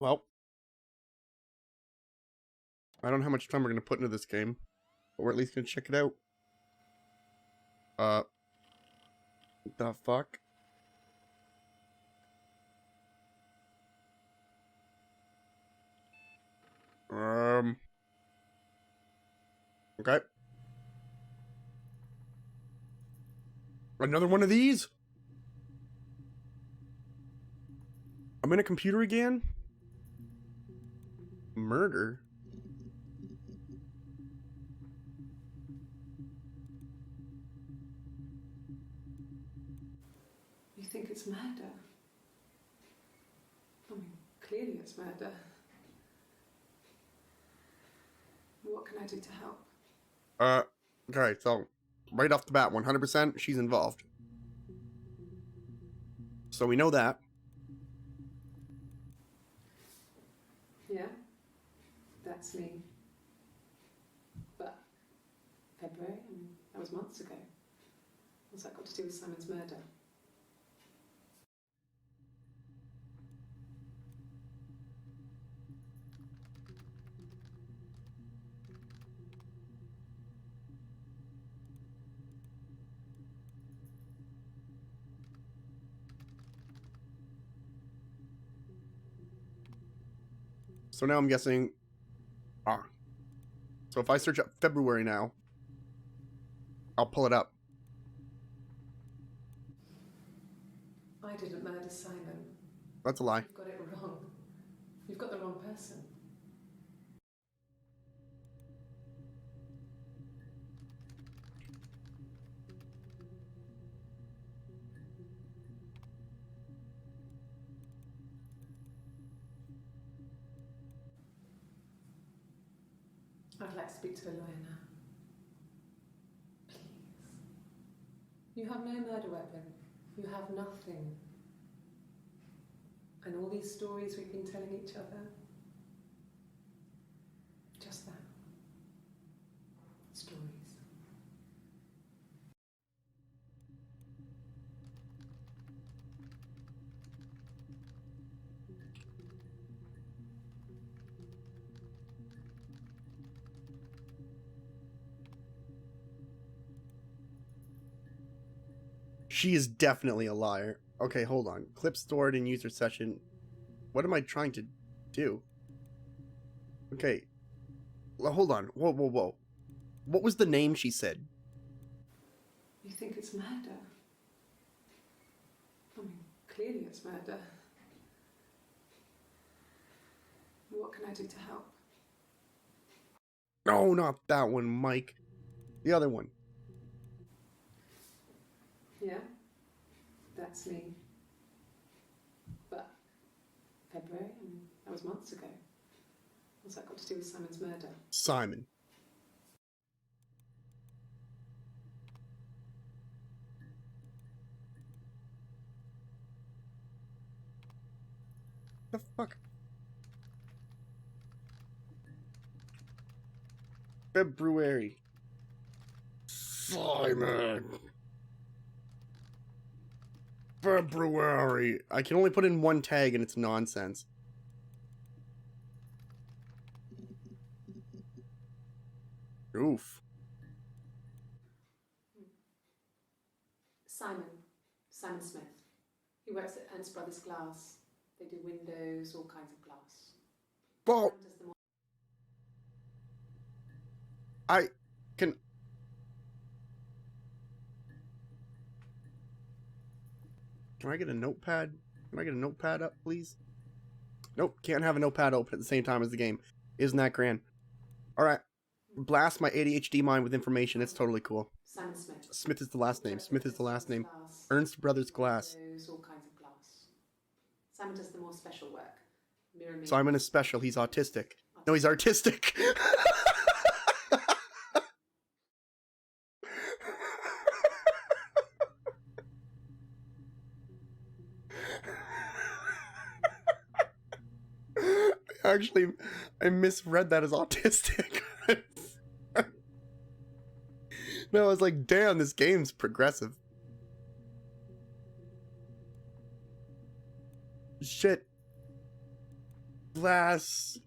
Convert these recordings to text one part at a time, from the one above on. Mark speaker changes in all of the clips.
Speaker 1: Well, I don't know how much time we're going to put into this game, but we're at least going to check it out. The fuck? Okay. Another one of these? I'm in a computer again? Murder?
Speaker 2: You think it's murder? I mean, clearly it's murder. What can I do to help?
Speaker 1: Okay, so right off the bat, 100% she's involved. So we know that.
Speaker 2: Yeah, that's me. But February, I mean, that was months ago. What's that got to do with Simon's murder?
Speaker 1: So now I'm guessing... So if I search up February now, I'll pull it up.
Speaker 2: I didn't murder Simon.
Speaker 1: That's a lie.
Speaker 2: You've got it wrong. You've got the wrong person. I'd like to speak to a lawyer now. Please. You have no murder weapon. You have nothing. And all these stories we've been telling each other, just that. Stories.
Speaker 1: She is definitely a liar. Okay, hold on. Clip stored in user session. What am I trying to do? Okay. Well, hold on. Whoa. What was the name she said?
Speaker 2: You think it's murder? I mean, clearly it's murder. What can I do to help?
Speaker 1: No, not that one, Mike. The other one.
Speaker 2: Yeah, that's me. But February, I mean, that was months ago. What's that got to do with Simon's murder?
Speaker 1: Simon. The fuck? February. Simon. February. I can only put in one tag and it's nonsense. Oof.
Speaker 2: Simon Smith. He works at Ernst Brothers Glass. They do windows, all kinds of glass.
Speaker 1: Well,
Speaker 2: Sam does them all.
Speaker 1: I can... Can I get a notepad? Can I get a notepad up, please? Nope, can't have a notepad open at the same time as the game. Isn't that grand? Alright. Blast my ADHD mind with information. It's totally cool.
Speaker 2: Simon Smith.
Speaker 1: Smith is the last name. Smith is the last name.
Speaker 2: Glass.
Speaker 1: Ernst Brothers Glass.
Speaker 2: Windows, all kinds of glass. Simon does the more special work. Mirror me.
Speaker 1: Simon is special. He's autistic. No, he's artistic. Actually, I misread that as autistic. No, I was like, damn, this game's progressive. Shit. Glass.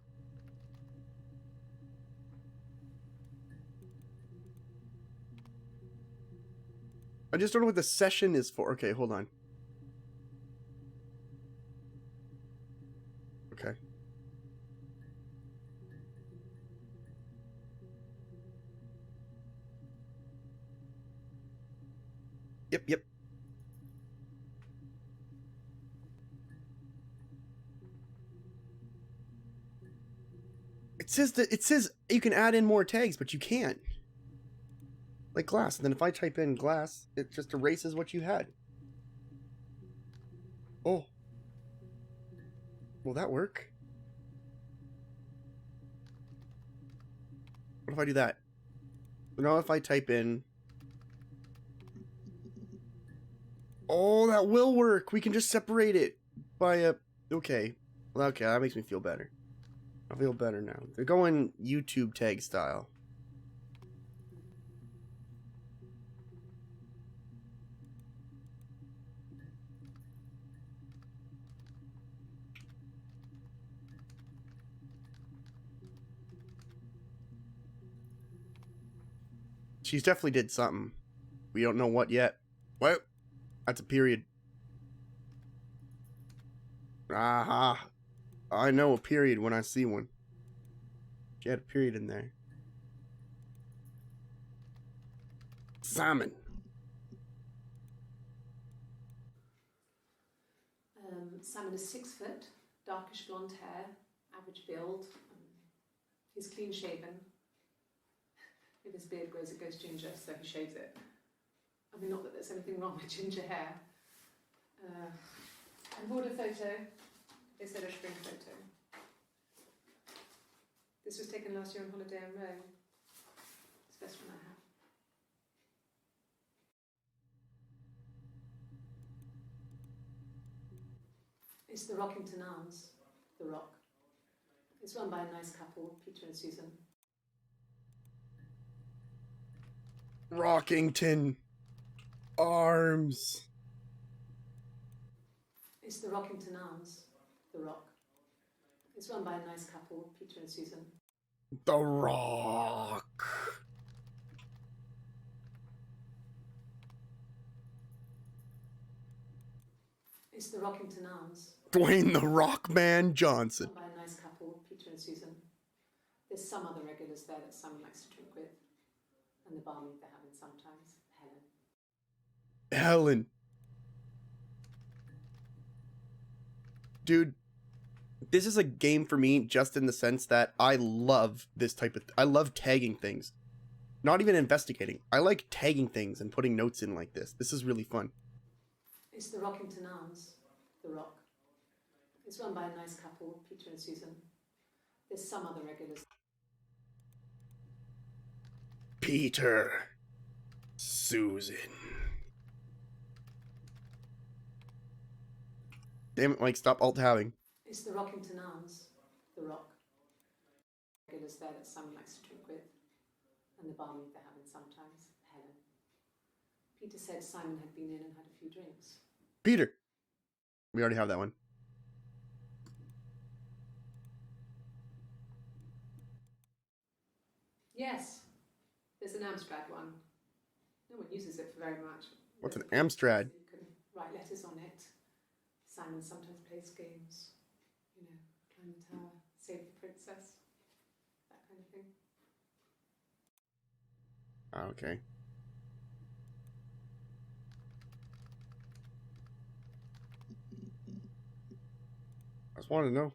Speaker 1: I just don't know what the session is for. Okay, hold on. Okay. Yep. It says you can add in more tags, but you can't. Like glass. And then if I type in glass, it just erases what you had. Oh. Will that work? What if I do that? Now if I type in... Oh, that will work. We can just separate it by a... Okay. Okay, that makes me feel better. I feel better now. They're going YouTube tag style. She's definitely did something. We don't know what yet. What? That's a period. Aha. I know a period when I see one. She had a period in there. Simon.
Speaker 2: Simon is 6 foot, darkish blonde hair, average build. He's clean shaven. If his beard grows, it goes ginger, so he shaves it. I mean, not that there's anything wrong with ginger hair. And border photo. They said a spring photo. This was taken last year on holiday in Rome. It's the best one I have. It's the Rockington Arms, The Rock. It's run by a nice couple, Peter and Susan.
Speaker 1: Rockington Arms.
Speaker 2: It's the Rockington Arms, The Rock. It's run by a nice couple, Peter and Susan.
Speaker 1: The Rock.
Speaker 2: It's the Rockington Arms.
Speaker 1: Dwayne the Rockman Johnson.
Speaker 2: Run by a nice couple, Peter and Susan. There's some other regulars there that Simon likes to drink with. And the barmaid they're having sometimes,
Speaker 1: Helen. Dude, this is a game for me just in the sense that I love this type of... I love tagging things. Not even investigating. I like tagging things and putting notes in like this. This is really fun.
Speaker 2: It's the Rockington Arms, The Rock. It's run by a nice couple, Peter and Susan. There's some other regulars.
Speaker 1: Peter. Susan. Damn it, Mike, stop alt-tabbing.
Speaker 2: It's the Rockington Arms, The Rock. Regulars there that Simon likes to drink with. And the barmaid they're having sometimes, Helen. Peter said Simon had been in and had a few drinks.
Speaker 1: Peter. We already have that one.
Speaker 2: Yes. There's an Amstrad one. No one uses it for very much.
Speaker 1: What's an Amstrad?
Speaker 2: You can write letters on it. Simon sometimes plays games. You know, climb the tower, save the princess. That kind of thing.
Speaker 1: Okay. I just wanted to know.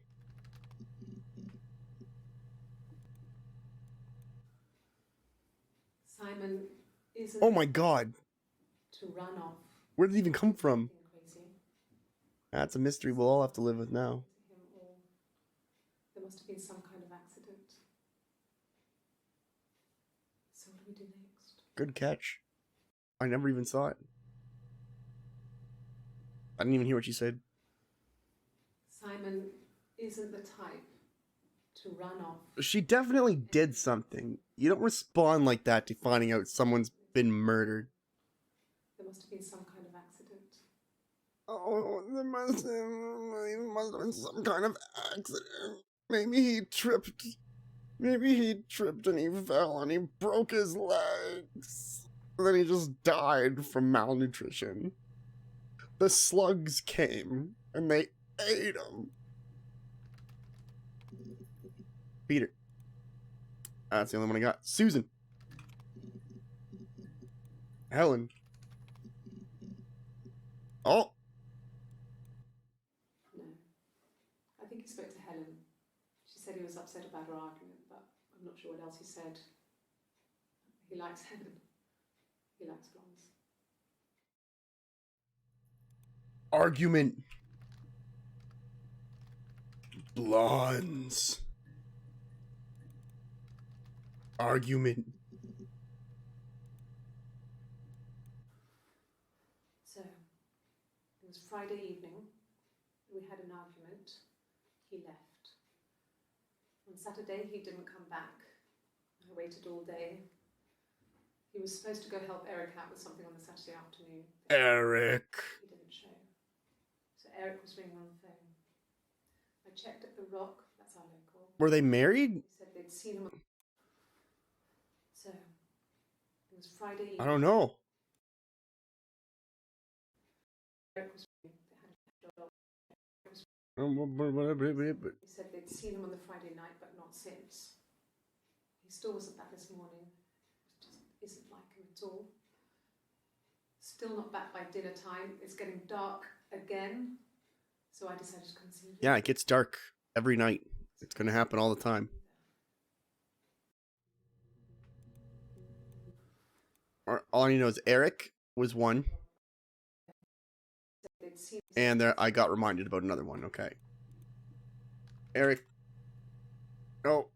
Speaker 2: Simon isn't...
Speaker 1: Oh my god.
Speaker 2: To run off.
Speaker 1: Where did it even come from?
Speaker 2: Crazy.
Speaker 1: That's a mystery we'll all have to live with now.
Speaker 2: There must have been some kind of accident. So what do we do next?
Speaker 1: Good catch. I never even saw it. I didn't even hear what you said.
Speaker 2: Simon isn't the type to run off.
Speaker 1: She definitely did something. You don't respond like that to finding out someone's been murdered.
Speaker 2: There must have been some kind of accident.
Speaker 1: Oh, there must have been some kind of accident. Maybe he tripped. Maybe he tripped and he fell and he broke his legs. And then he just died from malnutrition. The slugs came and they ate him. Peter. That's the only one I got. Susan. Helen. Oh.
Speaker 2: No. I think he spoke to Helen. She said he was upset about her argument, but I'm not sure what else he said. He likes Helen. He likes blondes.
Speaker 1: Argument. Blondes. Argument.
Speaker 2: So, it was Friday evening. We had an argument. He left. On Saturday, he didn't come back. I waited all day. He was supposed to go help Eric out with something on the Saturday afternoon.
Speaker 1: Eric.
Speaker 2: He didn't show. So Eric was ringing on the phone. I checked at the Rock. That's our local.
Speaker 1: Were they married?
Speaker 2: He said they'd seen him. So, it was Friday evening.
Speaker 1: I don't know.
Speaker 2: Eric was ringing. He said they'd seen him on the Friday night, but not since. He still wasn't back this morning. It just isn't like him at all. Still not back by dinner time. It's getting dark again. So I decided to come see him.
Speaker 1: Yeah, it gets dark every night. It's going to happen all the time. All I know is Eric was one. And there, I got reminded about another one. Okay. Eric. Oh.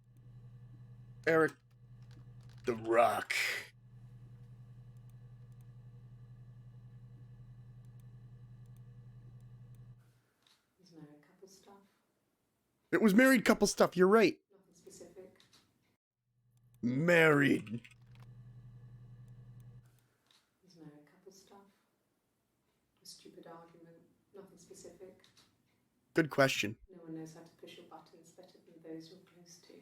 Speaker 1: Eric. The Rock.
Speaker 2: He's married couple stuff.
Speaker 1: It was married couple stuff. You're right.
Speaker 2: Nothing specific.
Speaker 1: Married.
Speaker 2: He's married couple stuff. A stupid argument. Nothing specific.
Speaker 1: Good question.
Speaker 2: No one knows how to push your buttons better than those you're close to.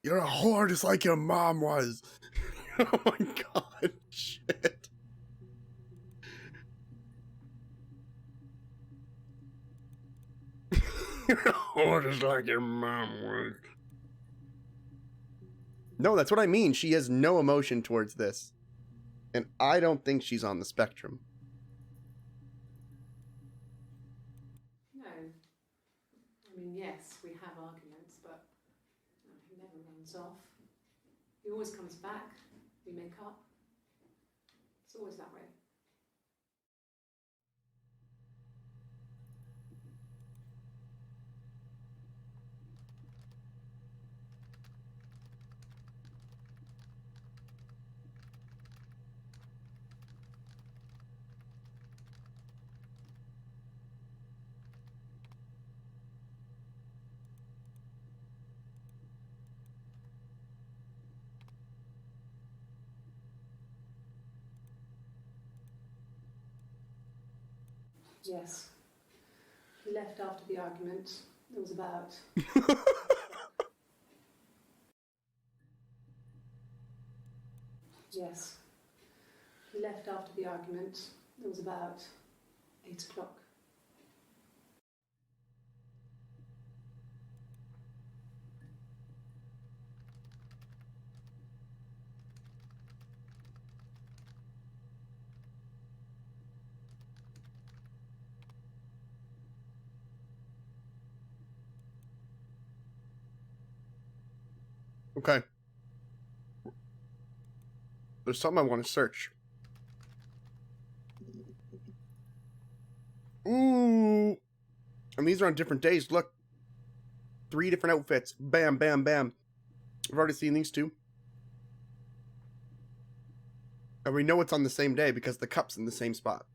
Speaker 1: You're a whore just like your mom was. Oh my god. Shit. You're a whore just like your mom was. No, that's what I mean. She has no emotion towards this. And I don't think she's on the spectrum.
Speaker 2: No. I mean, yes, we have arguments, but he never runs off. He always comes back. We make up. It's always that way. Yes. He left after the argument. It was about... Yes. He left after the argument. It was about 8 o'clock.
Speaker 1: Okay. There's something I want to search. Ooh. And these are on different days. Look. 3 different outfits. Bam, bam, bam. I've already seen these 2. And we know it's on the same day because the cup's in the same spot.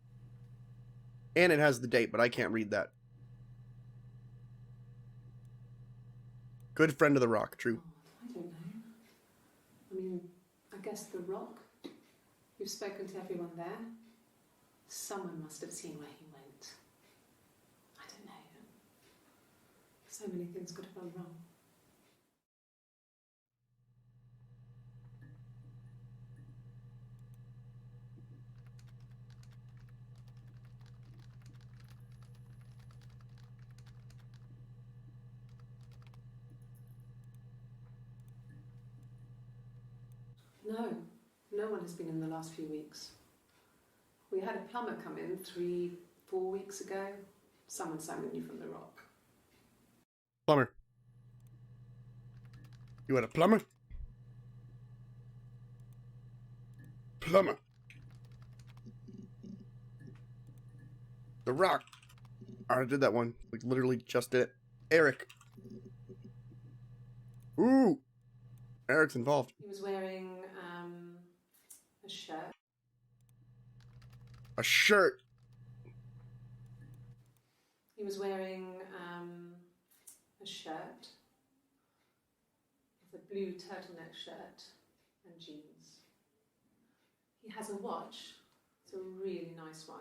Speaker 1: And it has the date, but I can't read that. Good friend of the Rock, true.
Speaker 2: I don't know. I mean, I guess the Rock. You've spoken to everyone there. Someone must have seen where he went. So many things could have gone wrong. No, no one has been in the last few weeks. We had a plumber come in 3-4 weeks ago. Someone summoned you from the rock.
Speaker 1: Plumber. You had a plumber? Plumber. The rock. I already did that one. Like, literally just did it. Eric. Ooh. Eric's involved.
Speaker 2: He was wearing a shirt.
Speaker 1: A shirt.
Speaker 2: He was wearing a shirt. It's a blue turtleneck shirt and jeans. He has a watch. It's a really nice one.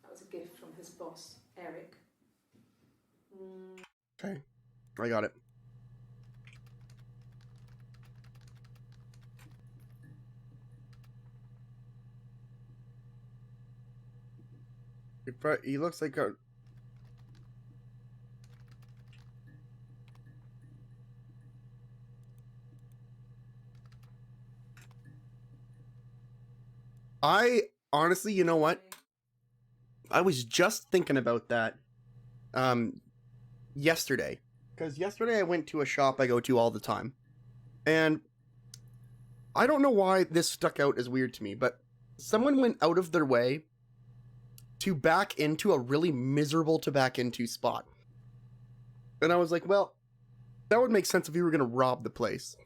Speaker 2: That was a gift from his boss, Eric.
Speaker 1: Okay. I got it. He looks like a... I honestly, you know what? I was just thinking about that yesterday. Because yesterday I went to a shop I go to all the time. And I don't know why this stuck out as weird to me, but someone went out of their way to back into a really miserable to back into spot. And I was like, well, that would make sense if you were going to rob the place.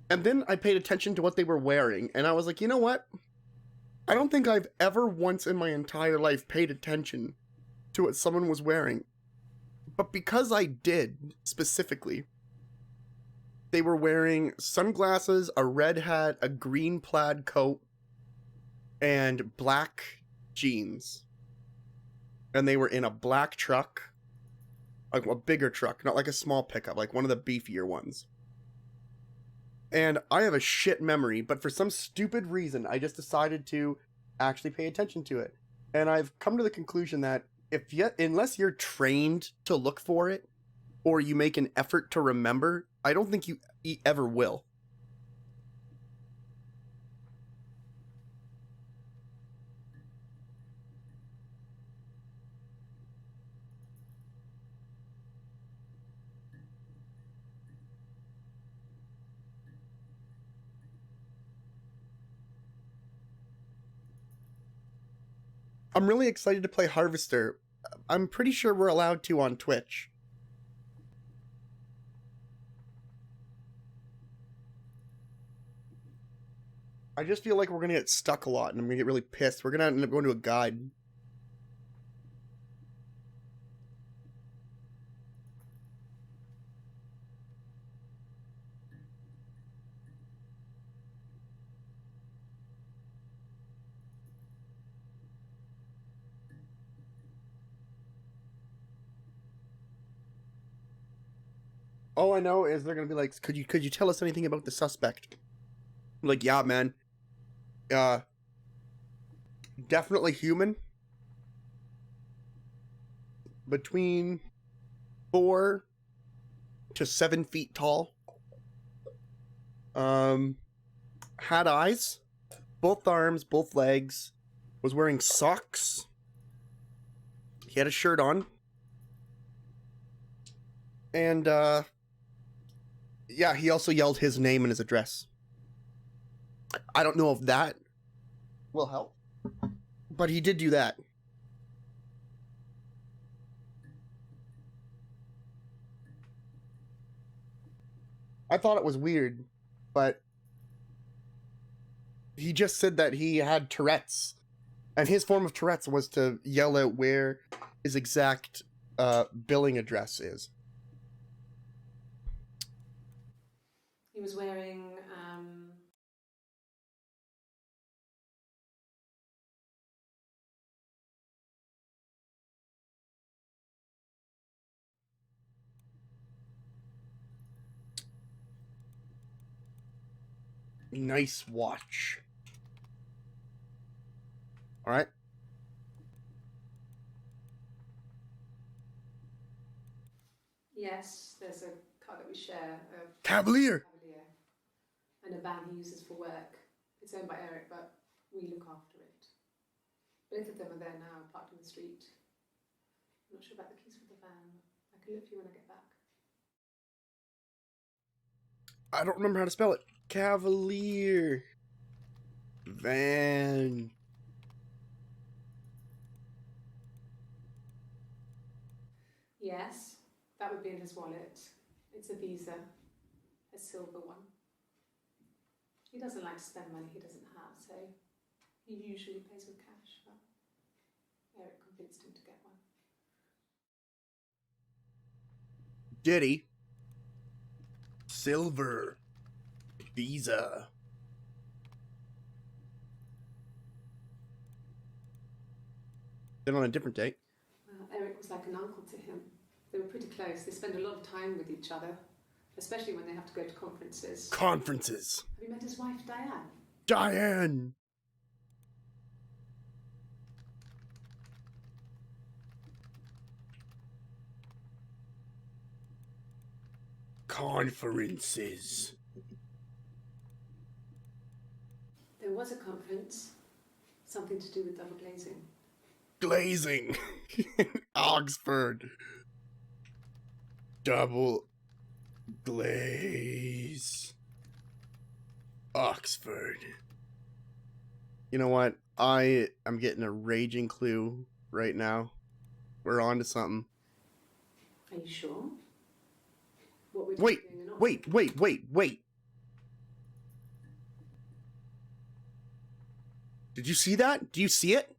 Speaker 1: And then I paid attention to what they were wearing, and I was like, you know what? I don't think I've ever once in my entire life paid attention to what someone was wearing. But because I did, specifically, they were wearing sunglasses, a red hat, a green plaid coat, and black jeans. And they were in a black truck, like a bigger truck, not like a small pickup, like one of the beefier ones. And I have a shit memory, but for some stupid reason, I just decided to actually pay attention to it. And I've come to the conclusion that unless you're trained to look for it, or you make an effort to remember, I don't think you ever will. I'm really excited to play Harvester. I'm pretty sure we're allowed to on Twitch. I just feel like we're gonna get stuck a lot, and I'm gonna get really pissed. We're gonna end up going to a guide. All I know is they're gonna be like, could you tell us anything about the suspect? I'm like, yeah, man. Definitely human. Between 4 to 7 feet tall. Had eyes, both arms, both legs. Was wearing socks. He had a shirt on. And yeah, he also yelled his name and his address. I don't know if that will help, but he did do that. I thought it was weird, but he just said that he had Tourette's, and his form of Tourette's was to yell out where his exact billing address is.
Speaker 2: He was wearing
Speaker 1: Nice watch. Alright.
Speaker 2: Yes, there's a car that we share.
Speaker 1: Cavalier!
Speaker 2: Cavalier. And a van he uses for work. It's owned by Eric, but we look after it. Both of them are there now, parked in the street. I'm not sure about the keys for the van. I can look for you when I get back.
Speaker 1: I don't remember how to spell it. Cavalier. Van.
Speaker 2: Yes, that would be in his wallet. It's a Visa, a silver one. He doesn't like to spend money he doesn't have, so he usually pays with cash, but Eric convinced him to get one.
Speaker 1: Did he? Silver. Visa. Then on a different date.
Speaker 2: Eric was like an uncle to him. They were pretty close. They spend a lot of time with each other, especially when they have to go to conferences.
Speaker 1: Conferences.
Speaker 2: Have you met his wife, Diane?
Speaker 1: Diane. Conferences.
Speaker 2: There was a conference, something to do with double glazing.
Speaker 1: Glazing. Oxford. Double glaze. Oxford. You know what? I am getting a raging clue right now. We're on to something.
Speaker 2: Are you sure? What would
Speaker 1: Wait,
Speaker 2: you be doing in Oxford?
Speaker 1: wait. Did you see that? Do you see it?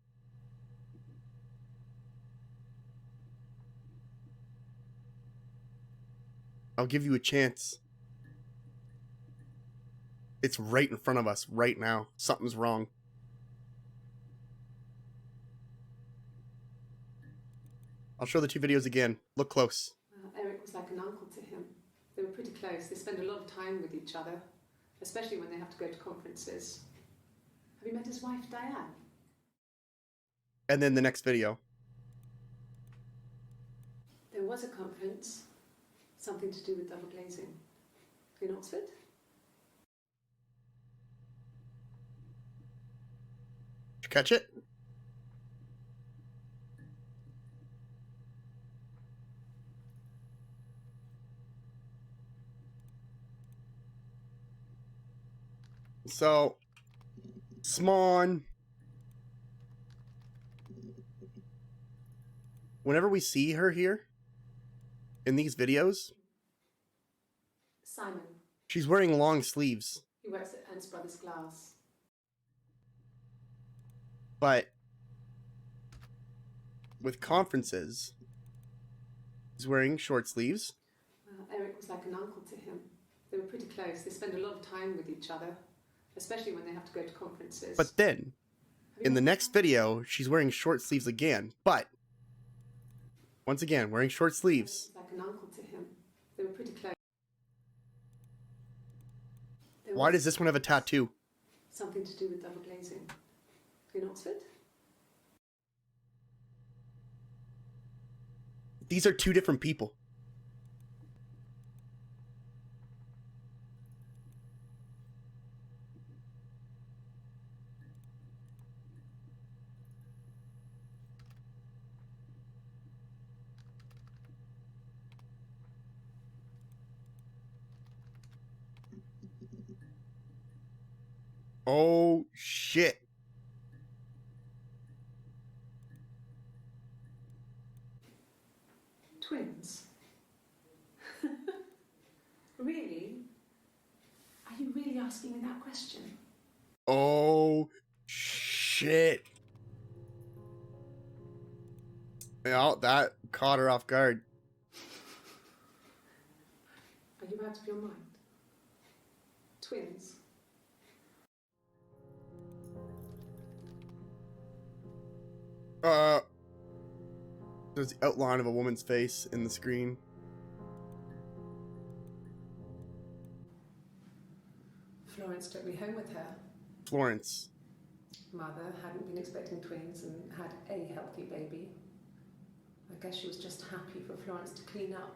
Speaker 1: I'll give you a chance. It's right in front of us right now. Something's wrong. I'll show the two videos again. Look close.
Speaker 2: Eric was like an uncle to him. They were pretty close. They spend a lot of time with each other, especially when they have to go to conferences. Have you met his wife, Diane?
Speaker 1: And then the next video.
Speaker 2: There was a conference, something to do with double glazing. In Oxford?
Speaker 1: Did you catch it? So, Swan. Whenever we see her here in these videos,
Speaker 2: Simon.
Speaker 1: she's wearing long sleeves.
Speaker 2: He works at Ernst Brothers Glass.
Speaker 1: But with conferences, he's wearing short sleeves.
Speaker 2: Eric was like an uncle to him. They were pretty close. They spend a lot of time with each other, especially when they have to go to conferences.
Speaker 1: But then, in the next video, she's wearing short sleeves again. But, once again, wearing short sleeves.
Speaker 2: Eric was like an uncle to him. They were pretty close.
Speaker 1: Why does this one have a tattoo?
Speaker 2: Something to do with double glazing. In Oxford?
Speaker 1: These are two different people. Oh, shit.
Speaker 2: Twins? Really? Are you really asking me that question?
Speaker 1: Oh, shit. Yeah, that caught her off guard.
Speaker 2: Are you out of your mind? Twins?
Speaker 1: There's the outline of a woman's face in the screen.
Speaker 2: Florence took me home with her.
Speaker 1: Florence.
Speaker 2: Mother hadn't been expecting twins and had a healthy baby. I guess she was just happy for Florence to clean up.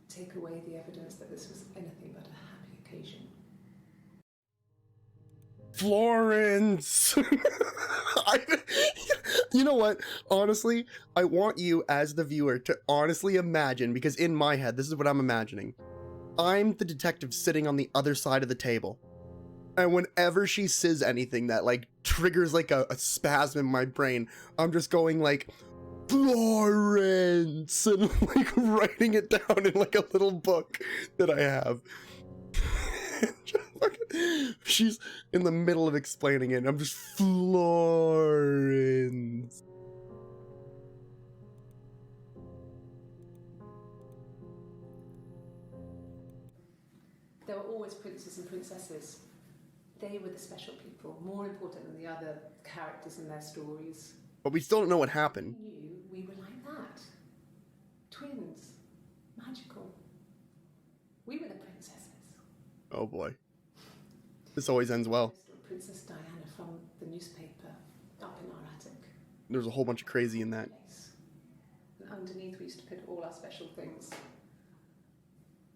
Speaker 2: Take away the evidence that this was anything but a happy occasion.
Speaker 1: Florence! You know what? Honestly, I want you as the viewer to honestly imagine, because in my head, this is what I'm imagining. I'm the detective sitting on the other side of the table. And whenever she says anything that like triggers like a spasm in my brain, I'm just going like, Florence, and like writing it down in like a little book that I have. She's in the middle of explaining it, and I'm just, Florence.
Speaker 2: There were always princes and princesses. They were the special people, more important than the other characters in their stories.
Speaker 1: But we still don't know what happened.
Speaker 2: We knew we were like that. Twins. Magical. We were the princesses.
Speaker 1: Oh boy. This always ends well.
Speaker 2: Princess Diana from the newspaper up in our attic.
Speaker 1: There's a whole bunch of crazy in that.
Speaker 2: And underneath we used to put all our special things.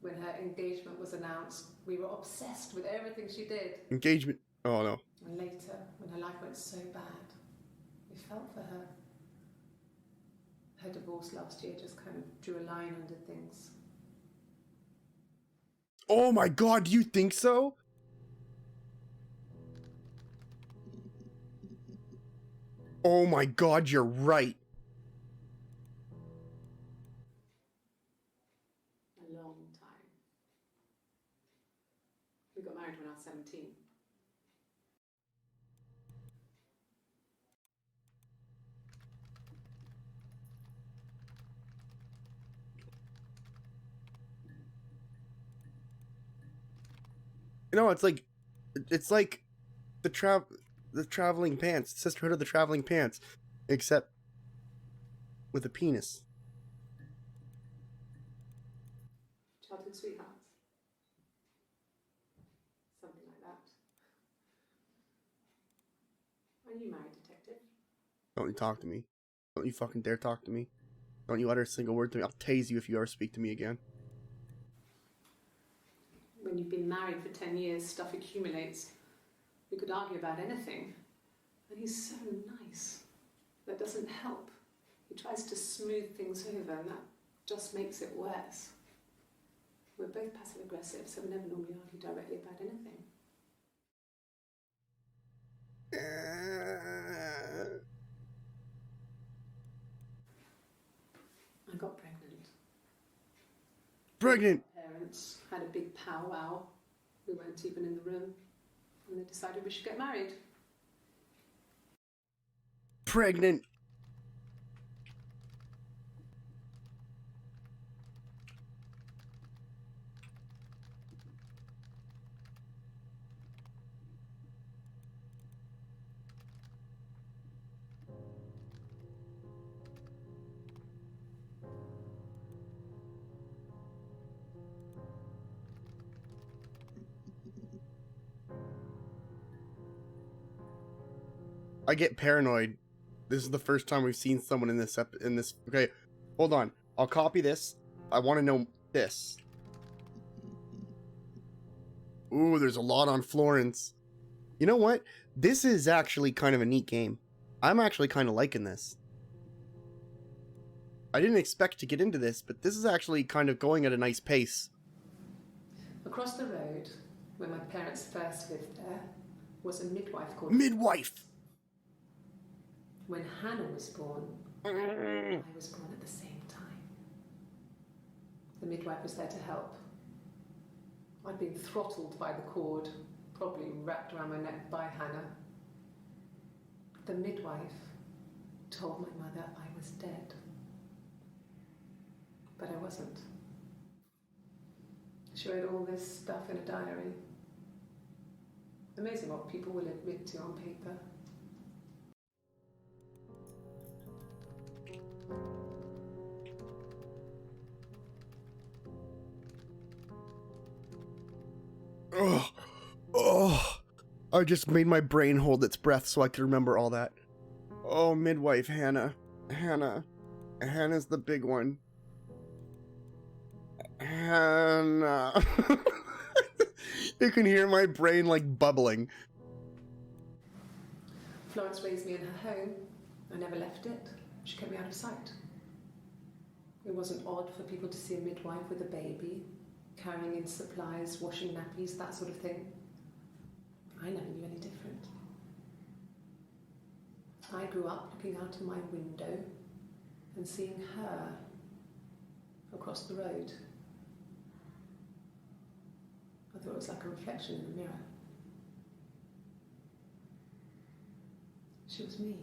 Speaker 2: When her engagement was announced, we were obsessed with everything she did.
Speaker 1: Engagement? Oh no.
Speaker 2: And later, when her life went so bad, we felt for her. Her divorce last year just kind of drew a line under things.
Speaker 1: Oh my god, do you think so? Oh my god, you're right.
Speaker 2: A long time. We got married when I was 17.
Speaker 1: You know, it's like the traveling pants, Sisterhood of the Traveling Pants, except with a penis.
Speaker 2: Childhood sweethearts. Something like that. Are you married, detective?
Speaker 1: Don't you talk to me. Don't you fucking dare talk to me. Don't you utter a single word to me. I'll tase you if you ever speak to me again.
Speaker 2: When you've been married for 10 years, stuff accumulates. We could argue about anything. And he's so nice. That doesn't help. He tries to smooth things over, and that just makes it worse. We're both passive-aggressive, so we never normally argue directly about anything. I got pregnant.
Speaker 1: Pregnant!
Speaker 2: My parents had a big powwow. We weren't even in the room. And they decided we should get married.
Speaker 1: Pregnant! I get paranoid. This is the first time we've seen someone in this okay, hold on. I'll copy this. I want to know this. Ooh, there's a lot on Florence. You know what? This is actually kind of a neat game. I'm actually kind of liking this. I didn't expect to get into this, but this is actually kind of going at a nice pace.
Speaker 2: Across the road, where my parents first lived there, was a midwife called...
Speaker 1: Midwife!
Speaker 2: When Hannah was born, I was born at the same time. The midwife was there to help. I'd been throttled by the cord, probably wrapped around my neck by Hannah. The midwife told my mother I was dead. But I wasn't. She wrote all this stuff in a diary. Amazing what people will admit to on paper.
Speaker 1: Oh, oh. I just made my brain hold its breath so I could remember all that. Oh, midwife Hannah. Hannah's the big one. Hannah. You can hear my brain like bubbling.
Speaker 2: Florence raised me in her home. I never left it. She kept me out of sight. It wasn't odd for people to see a midwife with a baby, carrying in supplies, washing nappies, that sort of thing. I never knew any different. I grew up looking out of my window and seeing her across the road. I thought it was like a reflection in the mirror. She was me.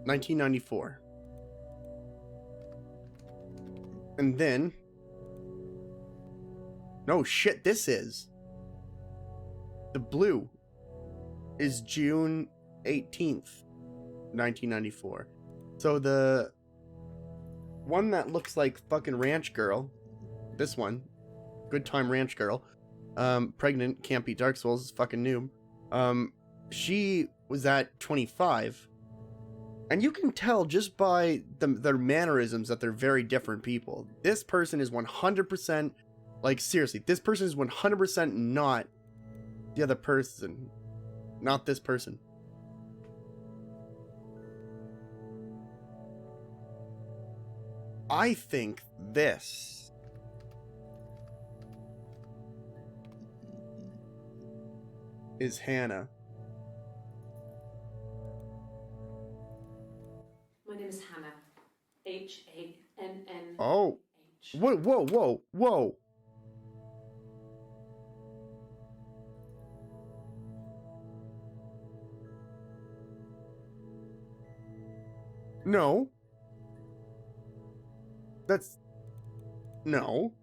Speaker 1: 1994. And then... No shit, this is. The blue is June 18th, 1994. So the one that looks like fucking Ranch Girl, this one, Good Time Ranch Girl, pregnant, can't beat Dark Souls, fucking noob. She was at 25. And you can tell just by their mannerisms that they're very different people. This person is 100%, like seriously, this person is 100% not the other person. Not this person. I think this is Hannah.
Speaker 2: My name is Hannah. H-A-N-N-H.
Speaker 1: Oh. Whoa, whoa, whoa, whoa. No. That's... No.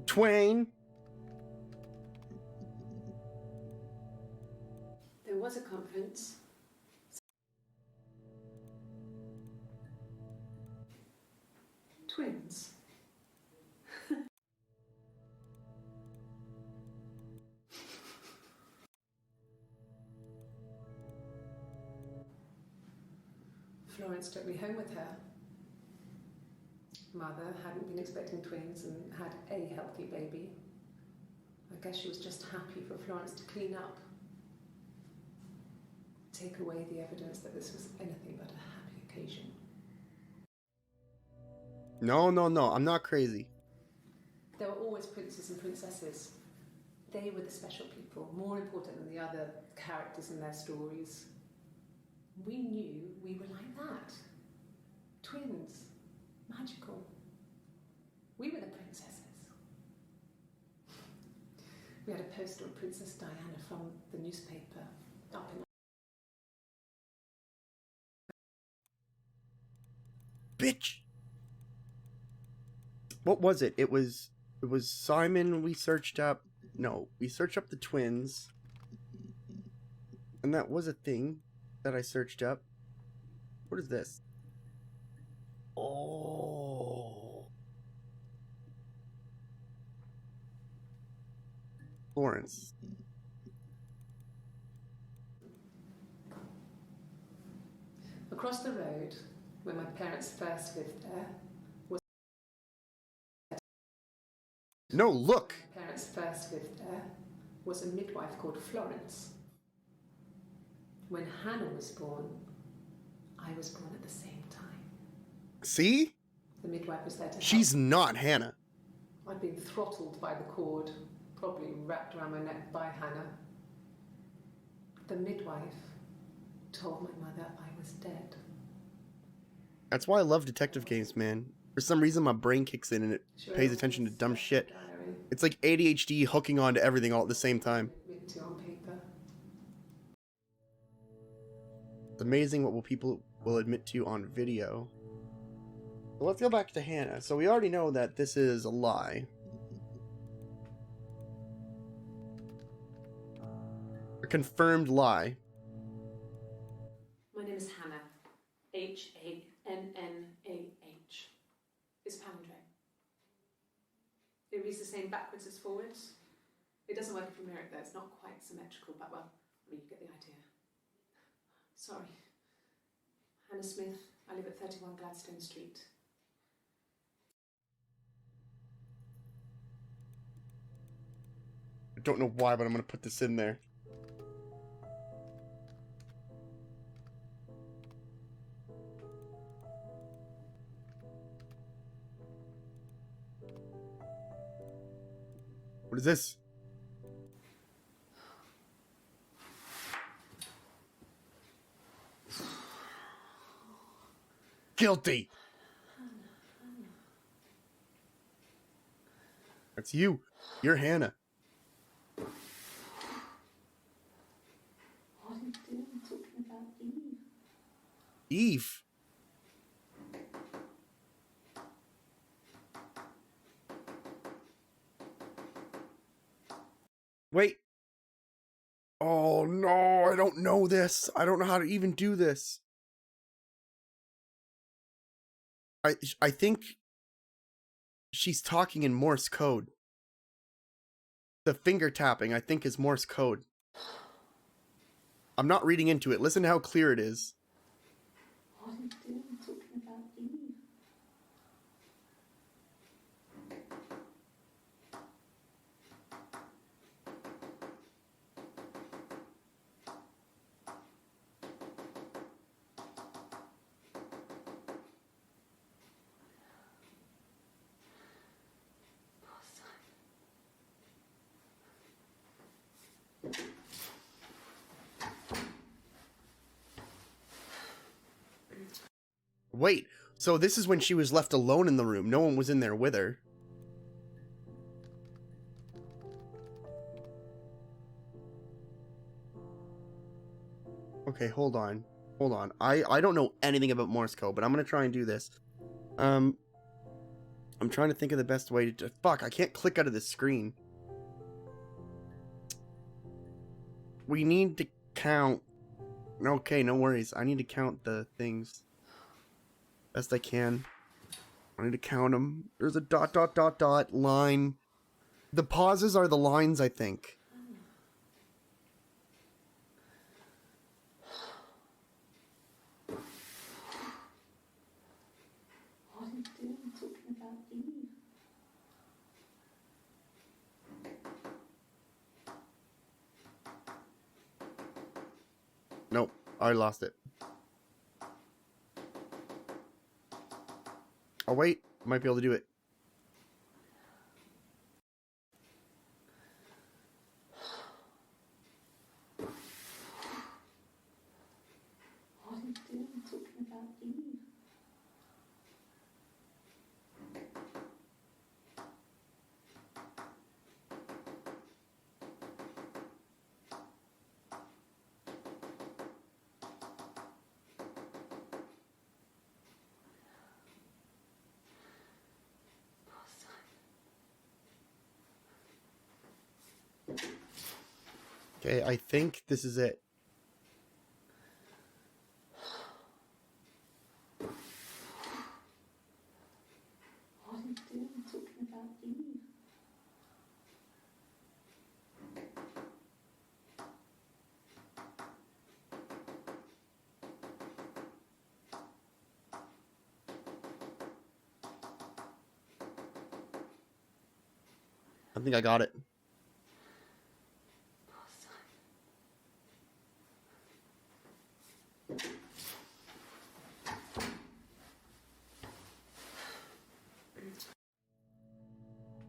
Speaker 1: Twain.
Speaker 2: There was a conference. Twins. Florence took me home with her. Mother hadn't been expecting twins and had a healthy baby. I guess she was just happy for Florence to clean up. Take away the evidence that this was anything but a happy occasion.
Speaker 1: No, no, no. I'm not crazy.
Speaker 2: There were always princes and princesses. They were the special people, more important than the other characters in their stories. We knew we were like that. Twins. Magical. We were the princesses. We had a poster of Princess Diana from the newspaper up in...
Speaker 1: Bitch. What was it? It was Simon we searched up. No, we searched up the twins. And that was a thing that I searched up. What is this? Oh. Florence.
Speaker 2: Across the road, where my parents first lived there, was...
Speaker 1: No, look!
Speaker 2: My parents first lived there was a midwife called Florence. When Hannah was born, I was born at the same time.
Speaker 1: See?
Speaker 2: The midwife was there to help.
Speaker 1: She's not Hannah.
Speaker 2: I'd been throttled by the cord, probably wrapped around my neck by Hannah. The midwife told my mother I was dead.
Speaker 1: That's why I love detective games, man. For some reason, my brain kicks in and it pays attention to dumb shit. It's like ADHD hooking onto everything all at the same time.
Speaker 2: On paper.
Speaker 1: It's amazing what people will admit to on video. But let's go back to Hannah. So we already know that this is a lie. A confirmed lie.
Speaker 2: My name is Hannah. H-A-N-N-A-H. It's palindrome. It reads the same backwards as forwards. It doesn't work if you mirror it though. It's not quite symmetrical, but well, I mean, you get the idea. Sorry. Hannah Smith. I live at 31 Gladstone Street.
Speaker 1: I don't know why, but I'm going to put this in there. What is this? Guilty. That's you. You're Hannah.
Speaker 2: What are you doing?
Speaker 1: Eve. Wait. Oh no, I don't know this. I don't know how to even do this. I think she's talking in Morse code. The finger tapping, I think, is Morse code. I'm not reading into it. Listen to how clear it is.
Speaker 2: What are you doing talking about Eve?
Speaker 1: Wait, so this is when she was left alone in the room. No one was in there with her. Okay, hold on. Hold on. I don't know anything about Morse code, but I'm gonna try and do this. I'm trying to think of the best way to... Fuck, I can't click out of this screen. We need to count... Okay, no worries. I need to count the things. Best I can. I need to count them. There's a dot, dot, dot, dot, line. The pauses are the lines, I think.
Speaker 2: What are you doing talking about Eve?
Speaker 1: Nope, I lost it. Oh wait, might be able to do it.
Speaker 2: What are you doing talking about Eve?
Speaker 1: Okay, I think this is it.
Speaker 2: What are you doing talking about Eve?
Speaker 1: I think I got it.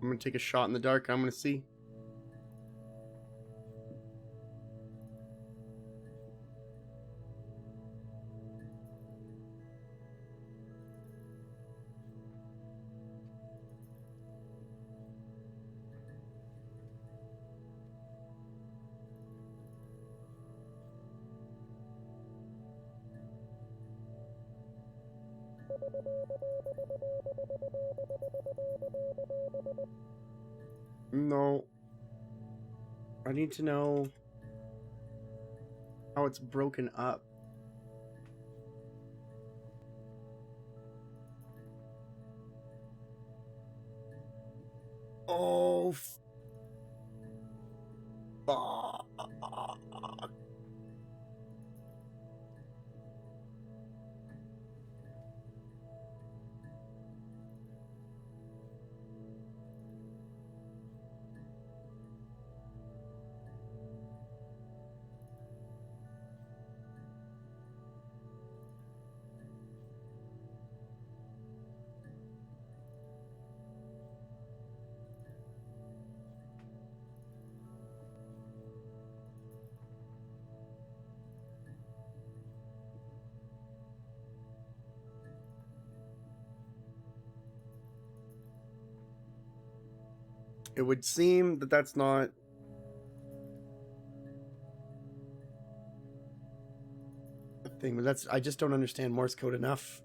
Speaker 1: I'm gonna take a shot in the dark. I'm gonna see. No. I need to know how it's broken up. Oh, fuck. It would seem that that's not... thing, but I just don't understand Morse code enough.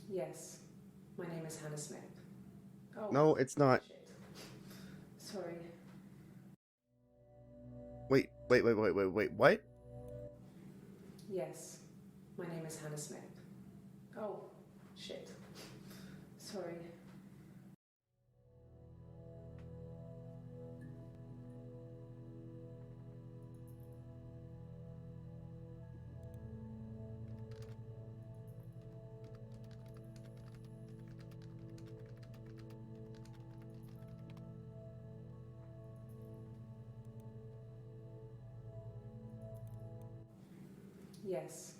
Speaker 2: Yes, my name is Hannah Smith. Oh,
Speaker 1: No, it's not.
Speaker 2: shit. Sorry.
Speaker 1: Wait, what?
Speaker 2: Yes, my name is Hannah Smith. Oh, shit. Sorry. Yes.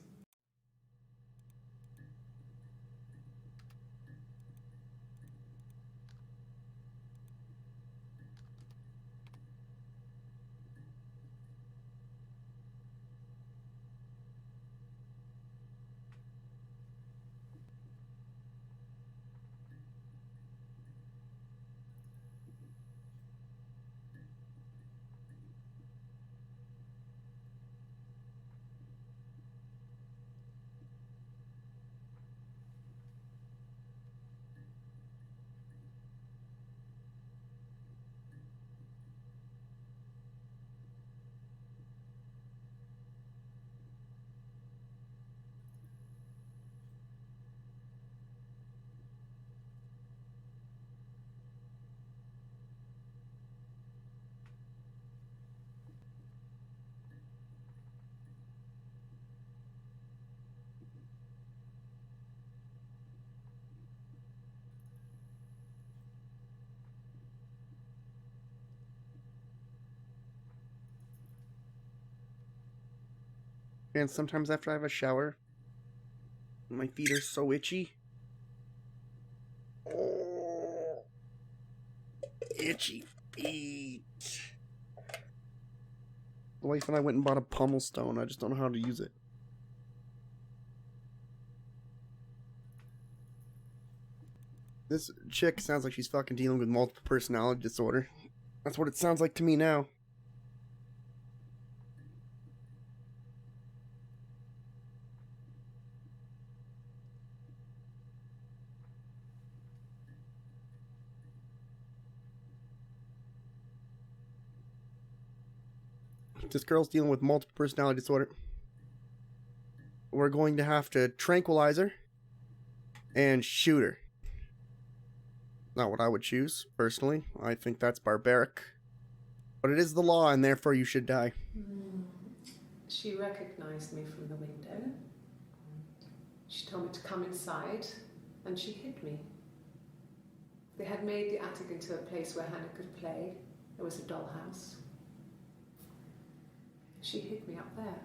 Speaker 1: And sometimes after I have a shower, my feet are so itchy. Oh, itchy feet. The wife and I went and bought a pummel stone. I just don't know how to use it. This chick sounds like she's fucking dealing with multiple personality disorder. That's what it sounds like to me now. This girl's dealing with multiple personality disorder. We're going to have to tranquilize her and shoot her. Not what I would choose, personally. I think that's barbaric. But it is the law, and therefore you should die.
Speaker 2: She recognized me from the window. She told me to come inside, and she hid me. They had made the attic into a place where Hannah could play. There was a dollhouse. She hid me up there.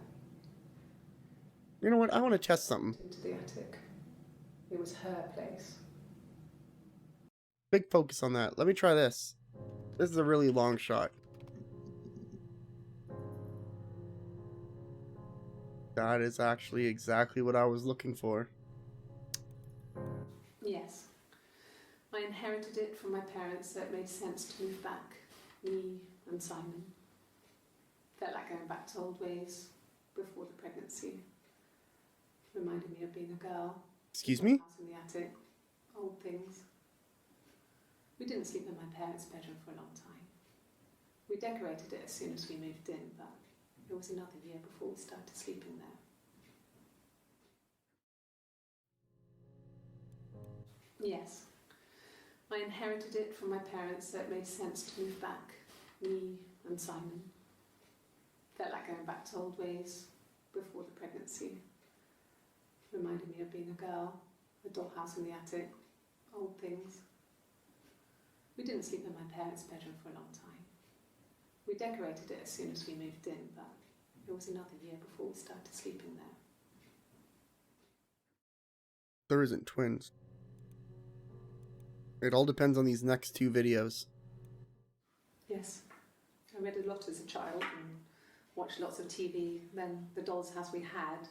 Speaker 1: You know what? I want to test something.
Speaker 2: Into the attic. It was her place.
Speaker 1: Big focus on that. Let me try this. This is a really long shot. That is actually exactly what I was looking for.
Speaker 2: Yes. I inherited it from my parents, so it made sense to move back. Me and Simon. Felt like going back to old ways before the pregnancy. Reminded me of being a girl.
Speaker 1: Excuse me?
Speaker 2: House in the attic. Old things. We didn't sleep in my parents' bedroom for a long time. We decorated it as soon as we moved in, but it was another year before we started sleeping there. Yes. I inherited it from my parents, so it made sense to move back. Me and Simon. Felt like going back to old ways before the pregnancy. Reminded me of being a girl, a dollhouse in the attic, old things. We didn't sleep in my parents' bedroom for a long time. We decorated it as soon as we moved in, but It was another year before we started sleeping there.
Speaker 1: There isn't twins. It all depends on these next two videos.
Speaker 2: Yes. I read a lot as a child and watched lots of TV. Then the doll's house we had,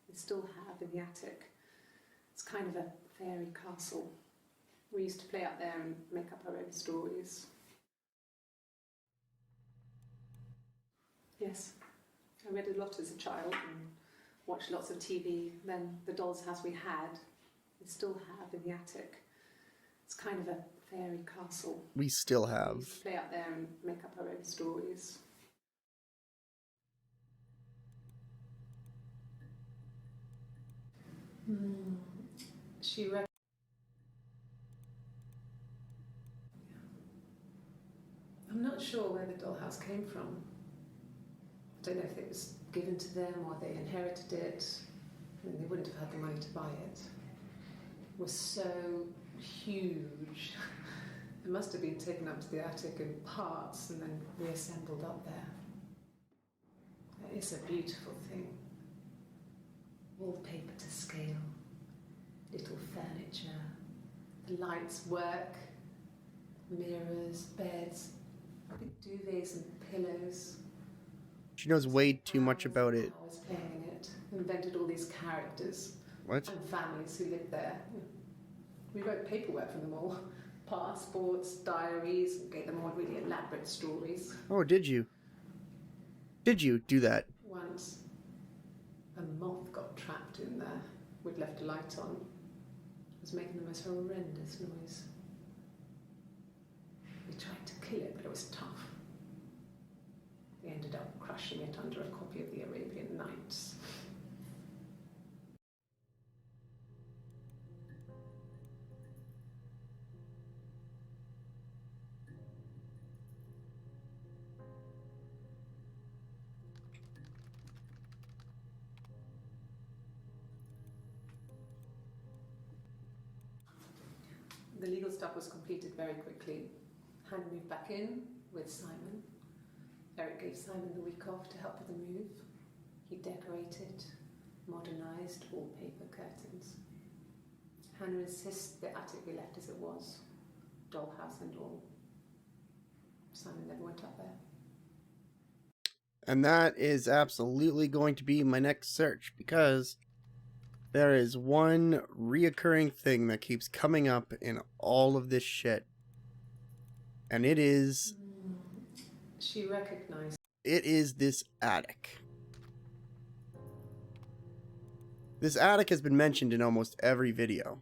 Speaker 2: we still have in the attic. It's kind of a fairy castle. We used to play up there and make up our own stories. Yes. I read a lot as a child and watched lots of TV. Then the doll's house we had, we still have in the attic. It's kind of a fairy castle.
Speaker 1: We still
Speaker 2: We
Speaker 1: have.
Speaker 2: used to play up there and make up our own stories. She I'm not sure where the dollhouse came from. I don't know if it was given to them or they inherited it. I mean, they wouldn't have had the money to buy it. It was so huge. It must have been taken up to the attic in parts and then reassembled up there. It's a beautiful thing. Wallpaper to scale, little furniture, the lights work, mirrors, beds, big duvets and pillows.
Speaker 1: She knows way too much about it.
Speaker 2: I was playing in it, invented all these characters
Speaker 1: What?
Speaker 2: and families who lived there. We wrote paperwork for them all, passports, diaries, and gave them all really elaborate stories.
Speaker 1: Oh, did you? Did you do that?
Speaker 2: Once, a moth got trapped in there. We'd left a light on. It was making the most horrendous noise. We tried to kill it, but it was tough. We ended up crushing it under a copy of the Arabian Nights. The legal stuff was completed very quickly. Hannah moved back in with Simon. Eric gave Simon the week off to help with the move. He decorated, modernised wallpaper, curtains. Hannah insists the attic we left as it was, dollhouse and all. Simon never went up there.
Speaker 1: And that is absolutely going to be my next search, because there is one reoccurring thing that keeps coming up in all of this shit. And it is...
Speaker 2: She recognized.
Speaker 1: It is this attic. This attic has been mentioned in almost every video.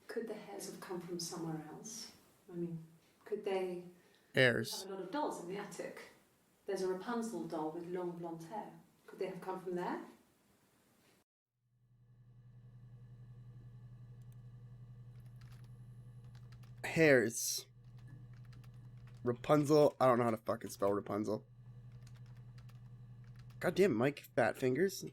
Speaker 2: Could the hairs have come from somewhere else? I mean, could they
Speaker 1: Hairs.
Speaker 2: have a lot of dolls in the attic? There's a Rapunzel doll with long blonde hair. Could they have come from there?
Speaker 1: Hairs. Rapunzel. I don't know how to fucking spell Rapunzel. Goddamn, Mike, fat fingers.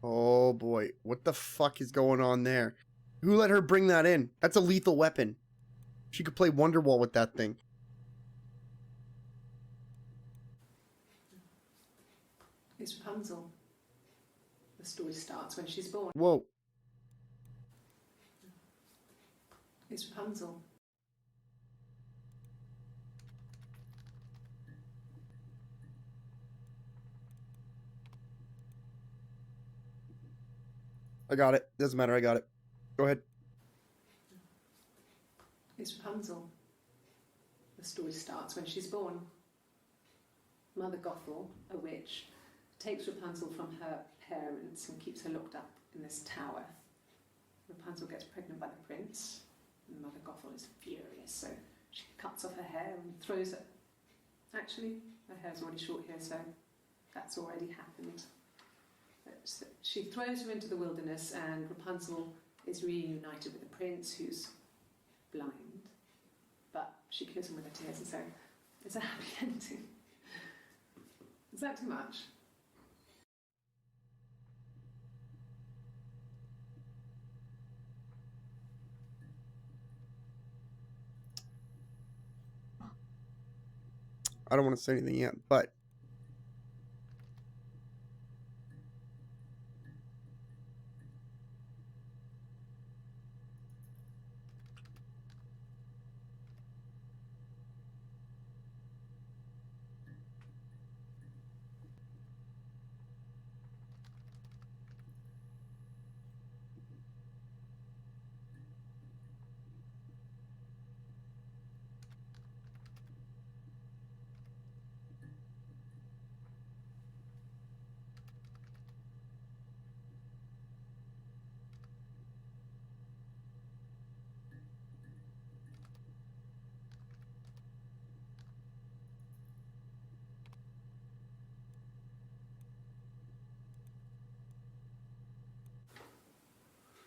Speaker 1: Oh boy, what the fuck is going on there? Who let her bring that in? That's a lethal weapon. She could play Wonderwall with that thing.
Speaker 2: It's Rapunzel. The story starts when she's born.
Speaker 1: Whoa.
Speaker 2: It's Rapunzel.
Speaker 1: I got it. Doesn't matter, I got it. Go ahead.
Speaker 2: It's Rapunzel. The story starts when she's born. Mother Gothel, a witch, takes Rapunzel from her parents and keeps her locked up in this tower. Rapunzel gets pregnant by the prince, and Mother Gothel is furious, so she cuts off her hair and throws it. Actually, her hair's already short here, so that's already happened. But she throws her into the wilderness, and Rapunzel is reunited with the prince, who's blind. But she kills him with her tears, and so It's a happy ending. Is that too much?
Speaker 1: I don't want to say anything yet, but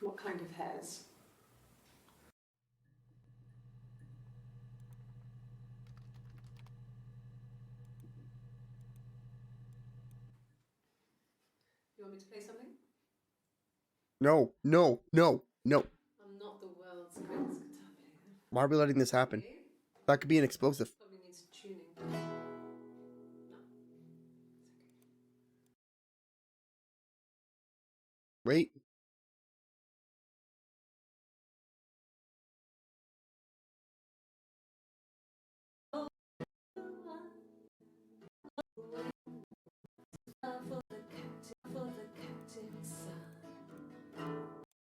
Speaker 2: What kind of hairs? You want me to play something?
Speaker 1: no, no, no, no.
Speaker 2: I'm not the world's greatest guitar player.
Speaker 1: Why are we letting this happen?
Speaker 2: Okay.
Speaker 1: That could be an explosive.
Speaker 2: Probably needs tuning. No.
Speaker 1: Wait.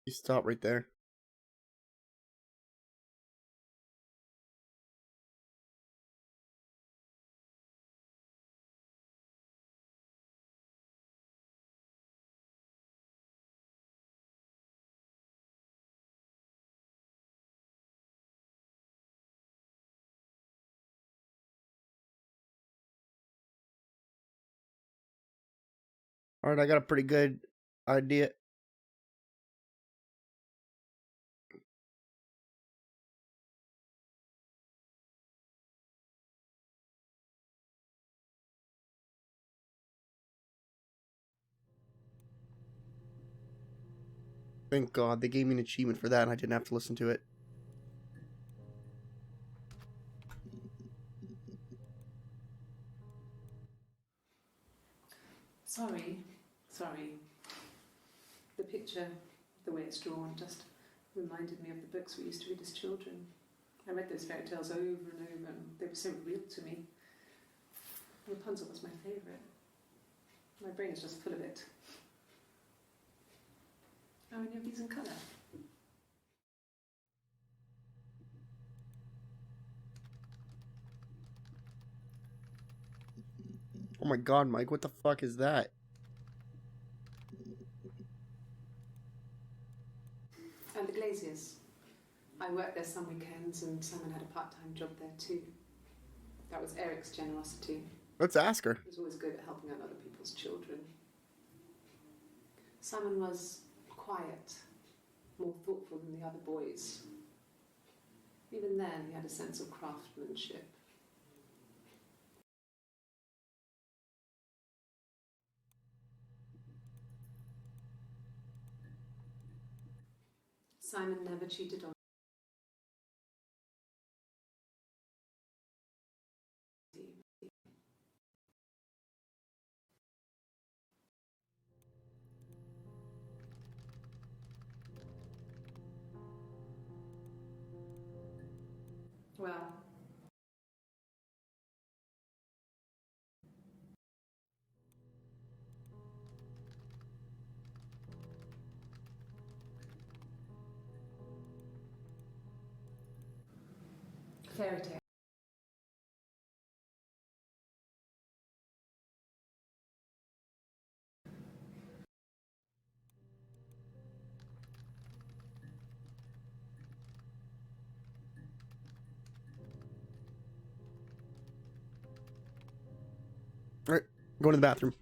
Speaker 1: You stop right there. All right, I got a pretty good idea. Thank God they gave me an achievement for that and I didn't have to listen to it.
Speaker 2: Sorry. The picture, the way it's drawn, just reminded me of the books we used to read as children. I read those fairy tales over and over, and they were so real to me. Rapunzel was my favourite. My brain is just full of it. How many of these in colour?
Speaker 1: Oh my God, Mike, what the fuck is that?
Speaker 2: And the Glaziers. I worked there some weekends, and Simon had a part-time job there too. That was Eric's generosity.
Speaker 1: Let's ask her.
Speaker 2: He was always good at helping out other people's children. Simon was quiet, more thoughtful than the other boys. Even then, he had a sense of craftsmanship. Simon never cheated on me. Well, fairy tale.
Speaker 1: All right, go to the bathroom.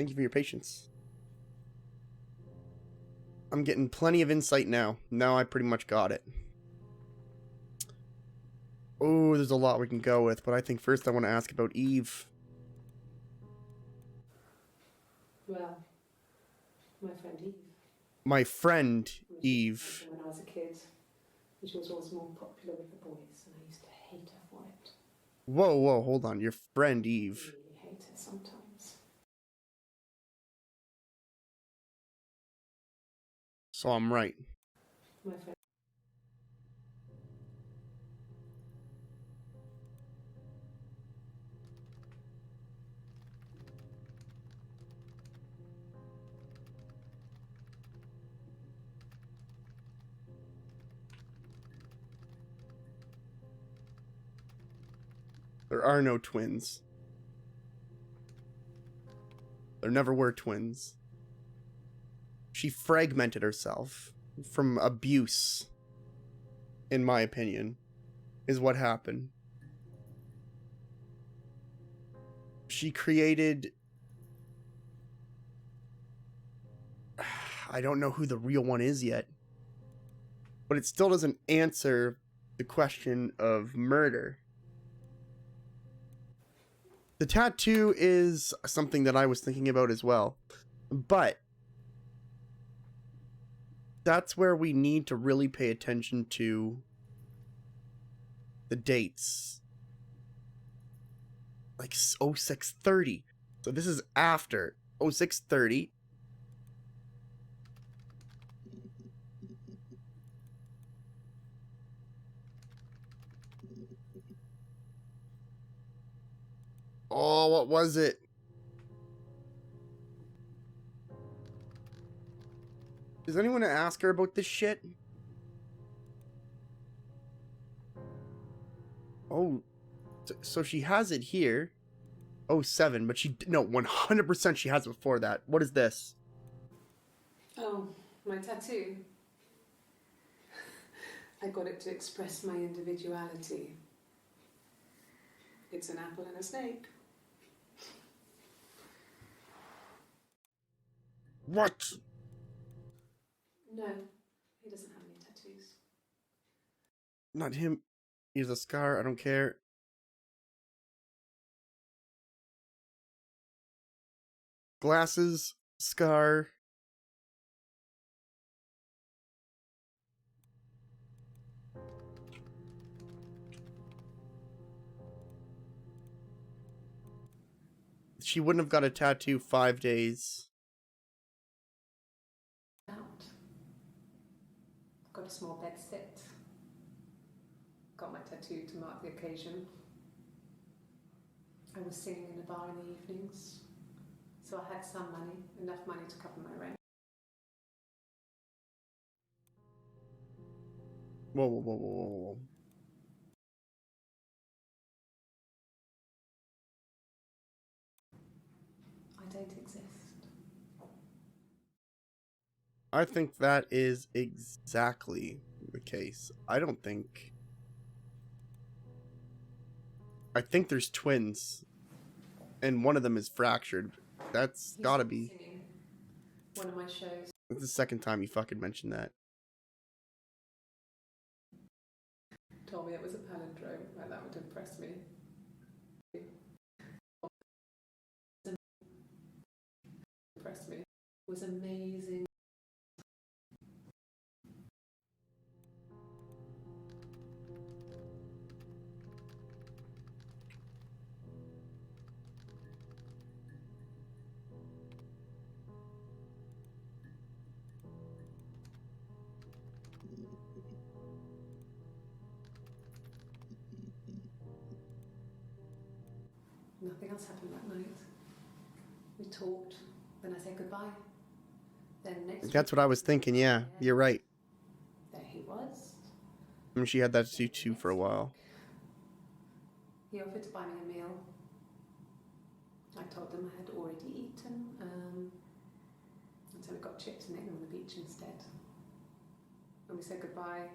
Speaker 1: Thank you for your patience. I'm getting plenty of insight now. Now I pretty much got it. Oh, there's a lot we can go with, but I think first I want to ask about Eve.
Speaker 2: Well, my friend Eve.
Speaker 1: My friend Eve.
Speaker 2: When I was a kid, she was always more popular with the boys, and I used to hate her for it.
Speaker 1: Whoa, hold on. Your friend Eve.
Speaker 2: I really hate her sometimes.
Speaker 1: So I'm right.
Speaker 2: My friend.
Speaker 1: There are no twins. There never were twins. She fragmented herself from abuse, in my opinion, is what happened. She created... I don't know who the real one is yet. But it still doesn't answer the question of murder. The tattoo is something that I was thinking about as well. But that's where we need to really pay attention to the dates. Like 0630. So this is after 0630. Oh, what was it? Does anyone ask her about this shit? Oh, so she has it here. 07, but no, 100% she has it before that. What is this?
Speaker 2: Oh, my tattoo. I got it to express my individuality. It's an apple and a snake.
Speaker 1: What?
Speaker 2: No, he doesn't have any tattoos.
Speaker 1: Not him. Here's a scar. I don't care. Glasses. Scar. She wouldn't have got a tattoo 5 days.
Speaker 2: Out. Got a small bed sit. Got my tattoo to mark the occasion. I was singing in a bar in the evenings, so I had some money, enough money to cover my rent.
Speaker 1: Whoa.
Speaker 2: I don't exist.
Speaker 1: I think that is exactly the case. I think there's twins. And one of them is fractured. That's gotta be.
Speaker 2: Singing one of my shows.
Speaker 1: That's the second time you fucking mentioned that.
Speaker 2: Told me it was a palindrome, like that would impress me. Impressed me. It was amazing. Nothing else happened that night. We talked, then I said goodbye. Then next
Speaker 1: That's what I was thinking, yeah. You're right.
Speaker 2: There he was.
Speaker 1: I mean, she had that too for a while.
Speaker 2: He offered to buy me a meal. I told him I had already eaten, and so we got chips and ate them on the beach instead. When we said goodbye,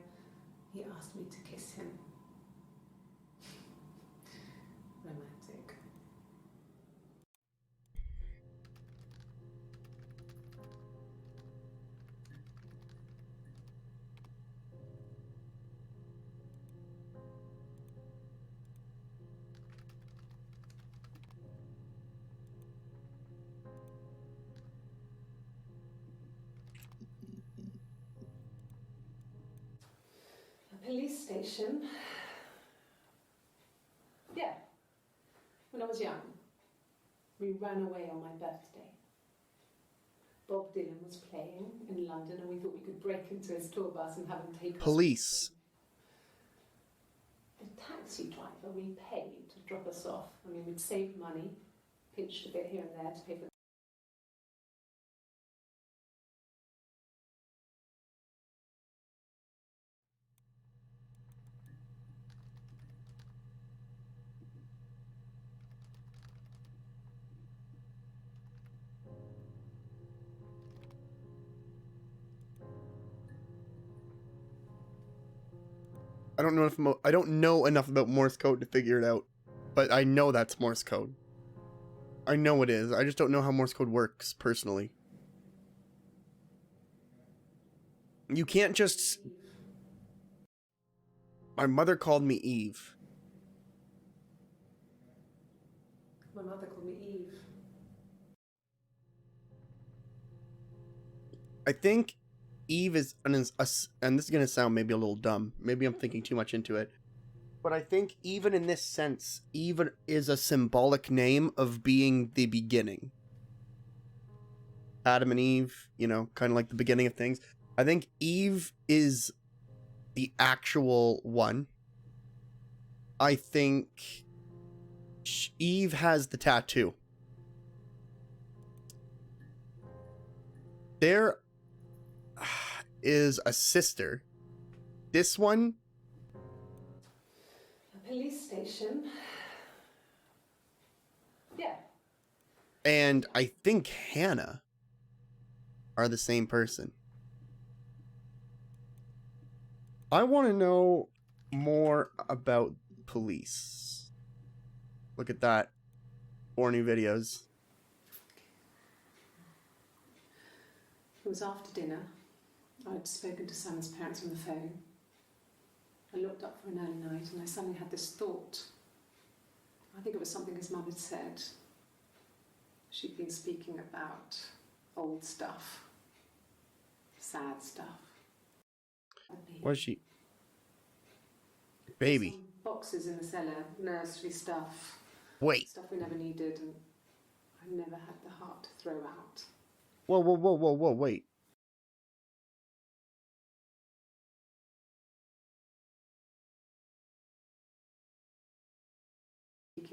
Speaker 2: he asked me to kiss him. Romantic. A police station. Yeah. When I was young, we ran away on my birthday. Bob Dylan was playing in London and we thought we could break into his tour bus and have him take us.
Speaker 1: Police.
Speaker 2: The taxi driver we paid to drop us off. I mean, we'd saved money, pinched a bit here and there to pay for.
Speaker 1: I don't know if I don't know enough about Morse code to figure it out, but I know that's Morse code. I know it is. I just don't know how Morse code works personally. You can't just. My mother called me Eve.
Speaker 2: My mother called me Eve.
Speaker 1: I think Eve is, and this is going to sound maybe a little dumb. Maybe I'm thinking too much into it. But I think even in this sense, Eve is a symbolic name of being the beginning. Adam and Eve, you know, kind of like the beginning of things. I think Eve is the actual one. I think Eve has the tattoo. There is a sister. This one.
Speaker 2: A police station. Yeah.
Speaker 1: And I think Hannah are the same person. I want to know more about police. Look at that. 4 new videos.
Speaker 2: It was after dinner. I'd spoken to Sam's parents on the phone. I looked up for an early night and I suddenly had this thought. I think it was something his mum had said. She'd been speaking about old stuff. Sad stuff.
Speaker 1: What is she? Baby.
Speaker 2: Some boxes in the cellar, nursery stuff.
Speaker 1: Wait.
Speaker 2: Stuff we never needed and I never had the heart to throw out.
Speaker 1: Whoa, whoa, whoa, whoa, whoa, wait.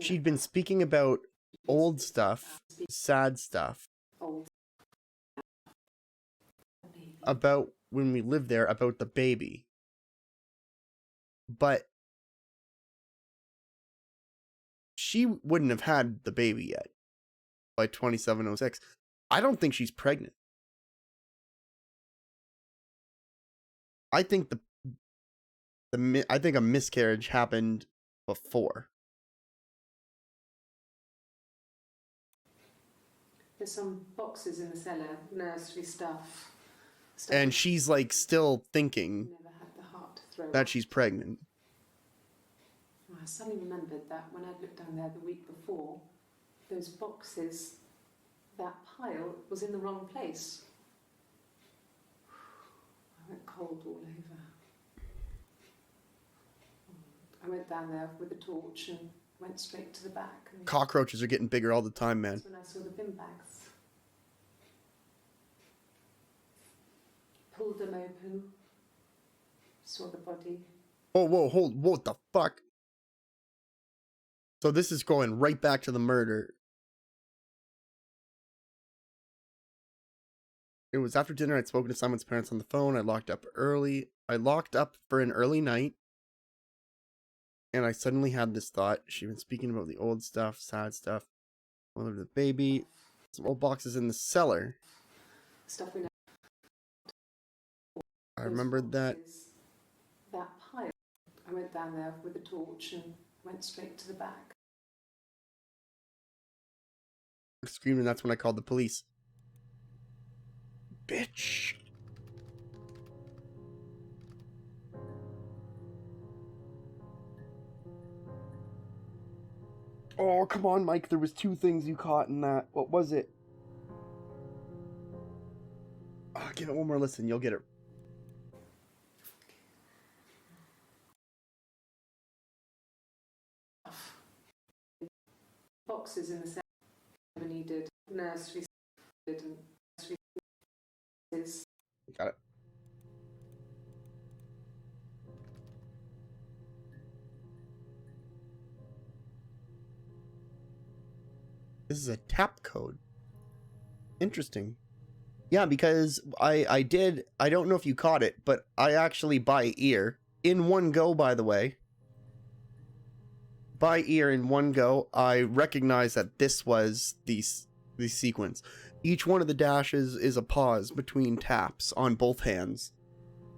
Speaker 1: She'd been speaking about old stuff, sad stuff, about when we lived there, about the baby. But she wouldn't have had the baby yet by 2706. I don't think she's pregnant. I think I think a miscarriage happened before.
Speaker 2: There's some boxes in the cellar, nursery stuff.
Speaker 1: And she's like still thinking
Speaker 2: Never had the heart to throw
Speaker 1: that
Speaker 2: out.
Speaker 1: she's pregnant.
Speaker 2: I suddenly remembered that when I'd looked down there the week before, those boxes, that pile was in the wrong place. I went cold all over. I went down there with a torch and went straight to the back. And
Speaker 1: Cockroaches are getting bigger all the time, man.
Speaker 2: that's when I saw the bin bags. Pulled them open, saw the body.
Speaker 1: Oh, whoa, hold, what the fuck? So this is going right back to the murder. It was after dinner. I'd spoken to Simon's parents on the phone. I locked up early. I locked up for an early night. And I suddenly had this thought. She'd been speaking about the old stuff, sad stuff. Mother of the baby. Some old boxes in the cellar.
Speaker 2: Stuff we know.
Speaker 1: I remembered that.
Speaker 2: That pile. I went down there with a torch and went straight to the back.
Speaker 1: I screamed, and that's when I called the police. Bitch. Oh, come on, Mike. There was 2 things you caught in that. What was it? Oh, give it one more listen. You'll get it.
Speaker 2: boxes in the cell never needed nursery and nursery.
Speaker 1: Got it. This is a tap code. Interesting. Yeah, because I don't know if you caught it, but I actually by ear, in one go, by the way. By ear in one go, I recognize that this was the sequence. Each one of the dashes is a pause between taps on both hands.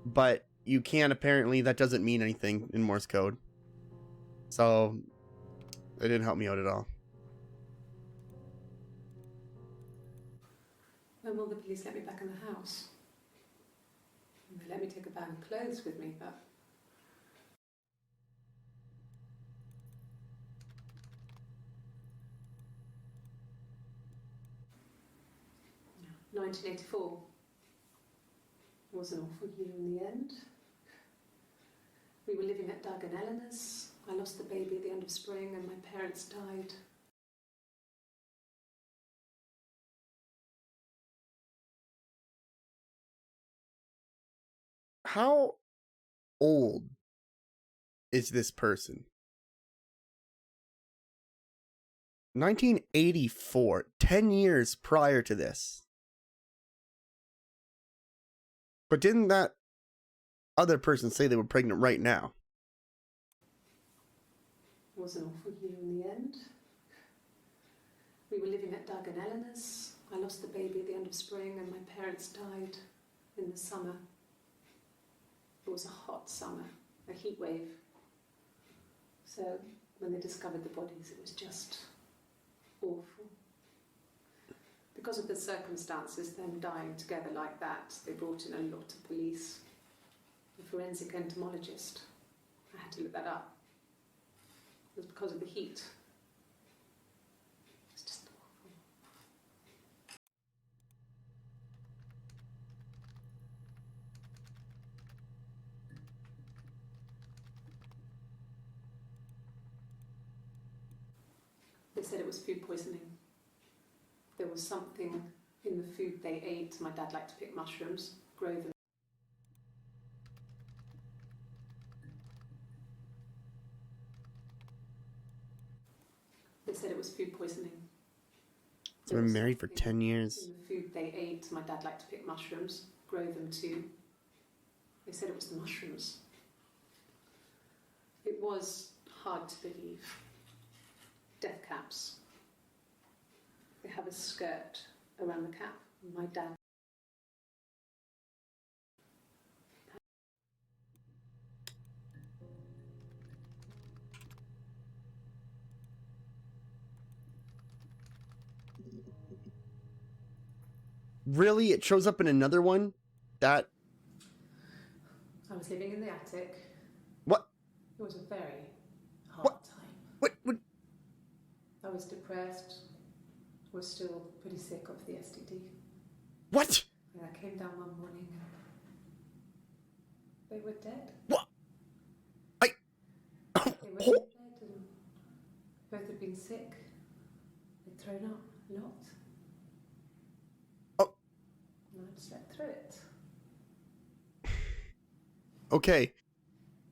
Speaker 1: But you can't, apparently, that doesn't mean anything in Morse code. So, it didn't help me out at all.
Speaker 2: When will the police let me back in the house? They let me take a bag of clothes with me, but... 1984 was an awful year in the end. We were living at Doug and Eleanor's. I lost the baby at the end of spring and my parents died.
Speaker 1: How old is this person? 1984, 10 years prior to this. But didn't that other person say they were pregnant right now?
Speaker 2: It was an awful year in the end. We were living at Doug and Eleanor's. I lost the baby at the end of spring and my parents died in the summer. It was a hot summer, a heat wave. So when they discovered the bodies, it was just awful. Because of the circumstances, them dying together like that, they brought in a lot of police. A forensic entomologist. I had to look that up. It was because of the heat. It's just awful. They said it was food poisoning. There was something in the food they ate. My dad liked to pick mushrooms, grow them. They said it was food poisoning.
Speaker 1: So we're married for 10 years.
Speaker 2: In the food they ate, my dad liked to pick mushrooms, grow them too. They said it was the mushrooms. It was hard to believe. Death caps. They have a skirt around the cap. My dad.
Speaker 1: Really? It shows up in another one? That...
Speaker 2: I was living in the attic.
Speaker 1: What?
Speaker 2: It was a very hard time.
Speaker 1: What?
Speaker 2: I was depressed. Was still pretty sick of the STD.
Speaker 1: What?
Speaker 2: And I came down one morning and they were dead.
Speaker 1: What?
Speaker 2: They were in bed and both had been sick. They'd thrown up a lot.
Speaker 1: Oh.
Speaker 2: And I slept through it.
Speaker 1: Okay.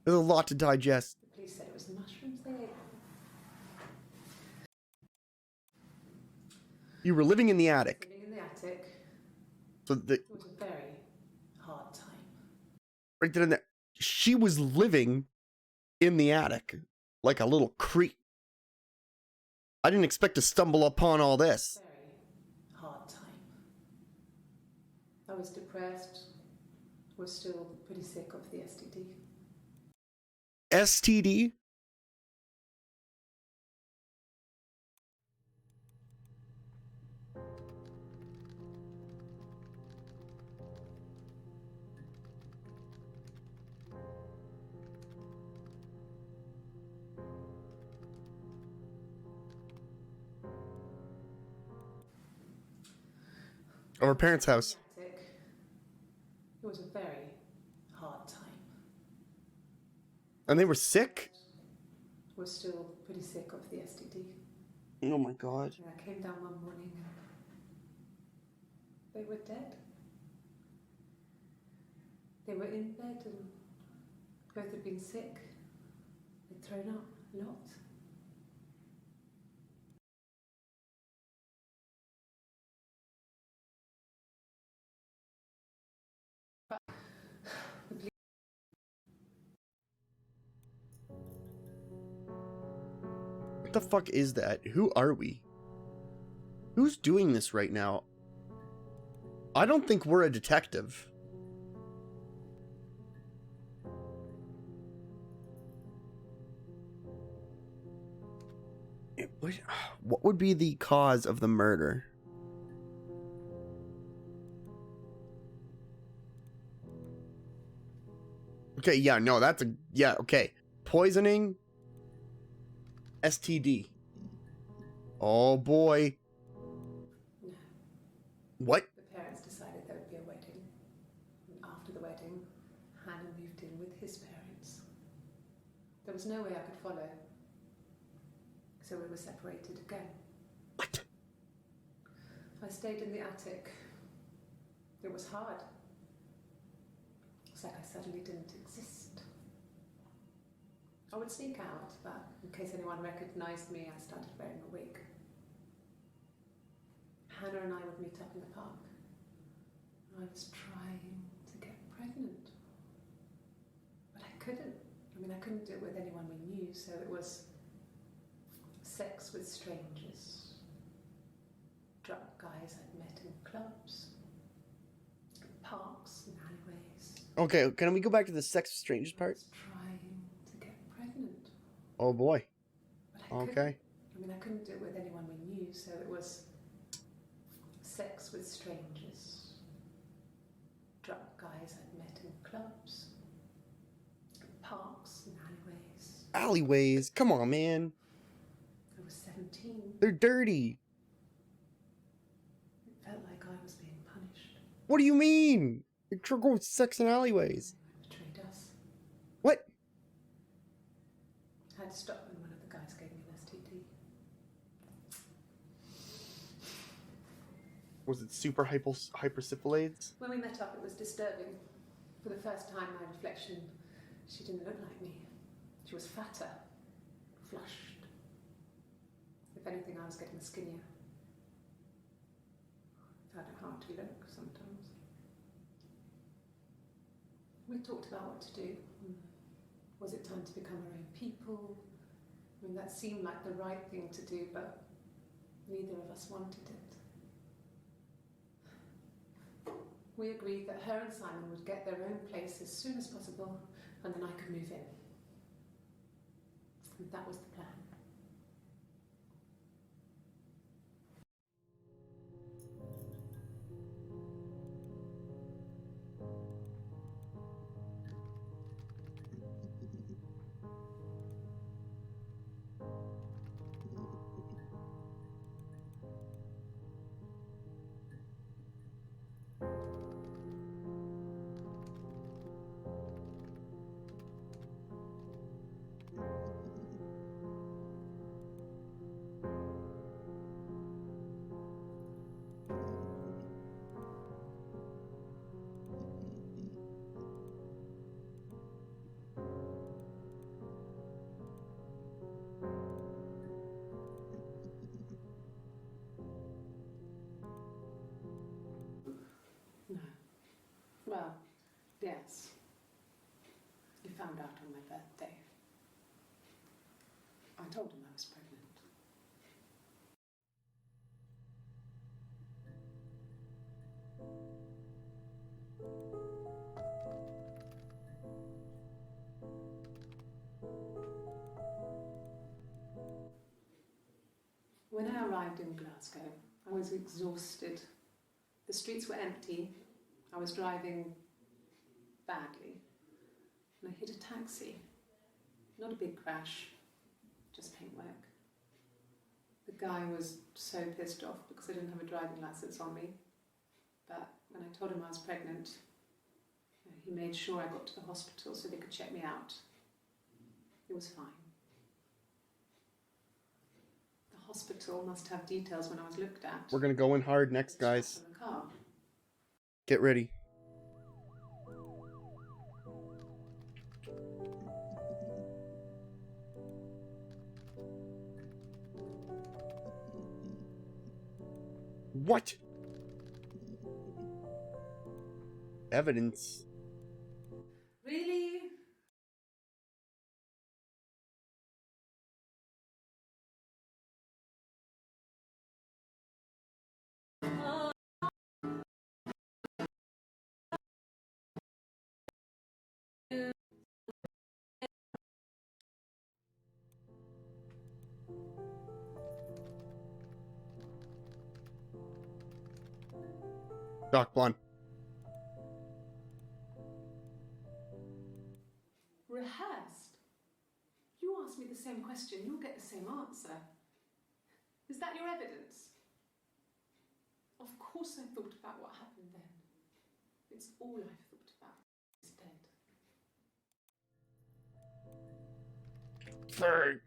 Speaker 1: There's a lot to digest.
Speaker 2: The police said it was the mushrooms they ate.
Speaker 1: You were living in the attic.
Speaker 2: Living in the attic.
Speaker 1: So
Speaker 2: It was a very hard time.
Speaker 1: right then and there, she was living in the attic like a little creep. I didn't expect to stumble upon all this.
Speaker 2: Very hard time. I was depressed. Was still pretty sick of the STD.
Speaker 1: STD? Of her parents' house.
Speaker 2: It was a very hard time.
Speaker 1: And they were sick?
Speaker 2: Was still pretty sick of the STD.
Speaker 1: Oh my god.
Speaker 2: And I came down one morning and they were dead. They were in bed and both had been sick. They'd thrown up a lot.
Speaker 1: What the fuck is that? Who are we? Who's doing this right now? I don't think we're a detective. What would be the cause of the murder? Okay, yeah, no, that's a... Yeah, okay. Poisoning. STD. Oh, boy.
Speaker 2: No.
Speaker 1: What?
Speaker 2: The parents decided there would be a wedding. And after the wedding, Hannah moved in with his parents. There was no way I could follow. So we were separated again.
Speaker 1: What?
Speaker 2: I stayed in the attic. It was hard. It's like I suddenly didn't exist. I would sneak out, but in case anyone recognised me, I started wearing a wig. Hannah and I would meet up in the park. I was trying to get pregnant. But I couldn't. I mean, I couldn't do it with anyone we knew, so it was sex with strangers. Drunk guys I'd met in clubs, parks and alleyways.
Speaker 1: Okay, can we go back to the sex with strangers
Speaker 2: I
Speaker 1: part?
Speaker 2: was trying to get pregnant.
Speaker 1: Oh boy.
Speaker 2: But I couldn't.
Speaker 1: Okay.
Speaker 2: I mean, I couldn't do it with anyone we knew, so it was sex with strangers. Drunk guys I'd met in clubs, parks and alleyways.
Speaker 1: Alleyways. Come on, man.
Speaker 2: I was 17.
Speaker 1: They're dirty.
Speaker 2: It felt like I was being punished.
Speaker 1: What do you mean? You're going sex in alleyways.
Speaker 2: They betrayed us.
Speaker 1: What?
Speaker 2: I had to stop when one of the guys gave me an STD.
Speaker 1: Was it super hypersyphilades?
Speaker 2: When we met up, it was disturbing. For the first time, my reflection, she didn't look like me. She was fatter, flushed. If anything, I was getting skinnier. Found it hard to look sometimes. We talked about what to do. Was it time to become our own people? I mean, that seemed like the right thing to do, but neither of us wanted it. We agreed that her and Simon would get their own place as soon as possible, and then I could move in. And that was the plan. No. Well, yes. He found out on my birthday. I told him I was pregnant. When I arrived in Glasgow, I was exhausted. The streets were empty. I was driving badly. And I hit a taxi. Not a big crash, just paintwork. The guy was so pissed off because I didn't have a driving license on me. But when I told him I was pregnant, he made sure I got to the hospital so they could check me out. It was fine. The hospital must have details when I was looked at.
Speaker 1: We're gonna go in hard next, guys.
Speaker 2: In the car.
Speaker 1: Get ready. What? Evidence?
Speaker 2: Really?
Speaker 1: Doc Blonde.
Speaker 2: Rehearsed? You ask me the same question, you'll get the same answer. Is that your evidence? Of course I thought about what happened then. It's all I've thought about. He's dead.
Speaker 1: Thank.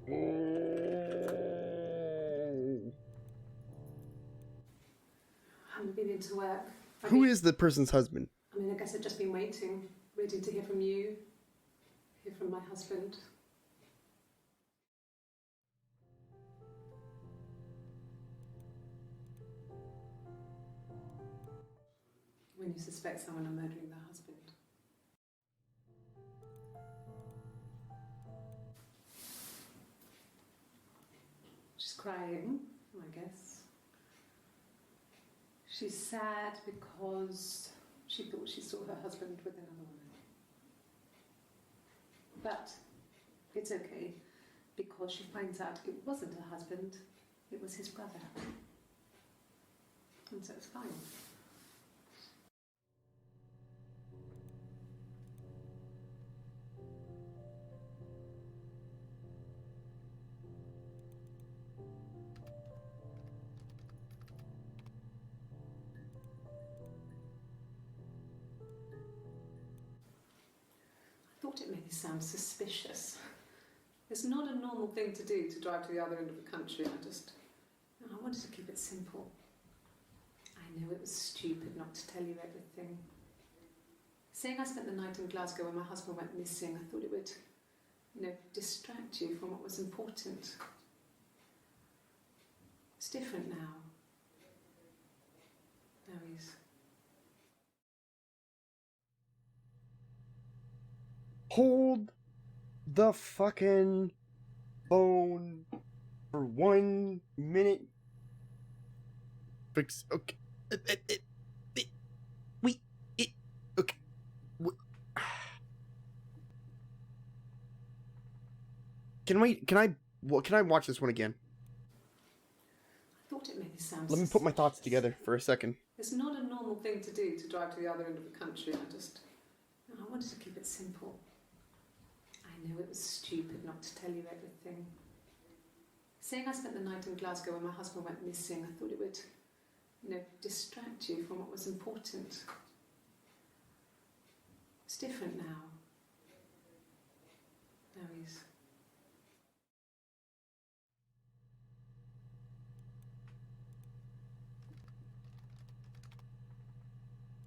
Speaker 2: I haven't been into work.
Speaker 1: Who is the person's husband?
Speaker 2: I mean, I guess I've just been waiting, ready to hear from you, hear from my husband. When you suspect someone of murdering their husband. She's crying, I guess. She's sad because she thought she saw her husband with another woman. But it's okay, because she finds out it wasn't her husband, it was his brother. And so it's fine. I thought it maybe sound suspicious. It's not a normal thing to do, to drive to the other end of the country. I wanted to keep it simple. I know it was stupid not to tell you everything. Saying I spent the night in Glasgow when my husband went missing, I thought it would, distract you from what was important. It's different now. Now he's...
Speaker 1: Hold the fucking phone for 1 minute. Fix. Okay. Okay. Can I watch this one again?
Speaker 2: I thought it maybe sound
Speaker 1: Let me put my thoughts together for a second.
Speaker 2: It's not a normal thing to do, to drive to the other end of the country. I wanted to keep it simple. I know it was stupid not to tell you everything. Saying I spent the night in Glasgow when my husband went missing, I thought it would, distract you from what was important. It's different now. Now he's...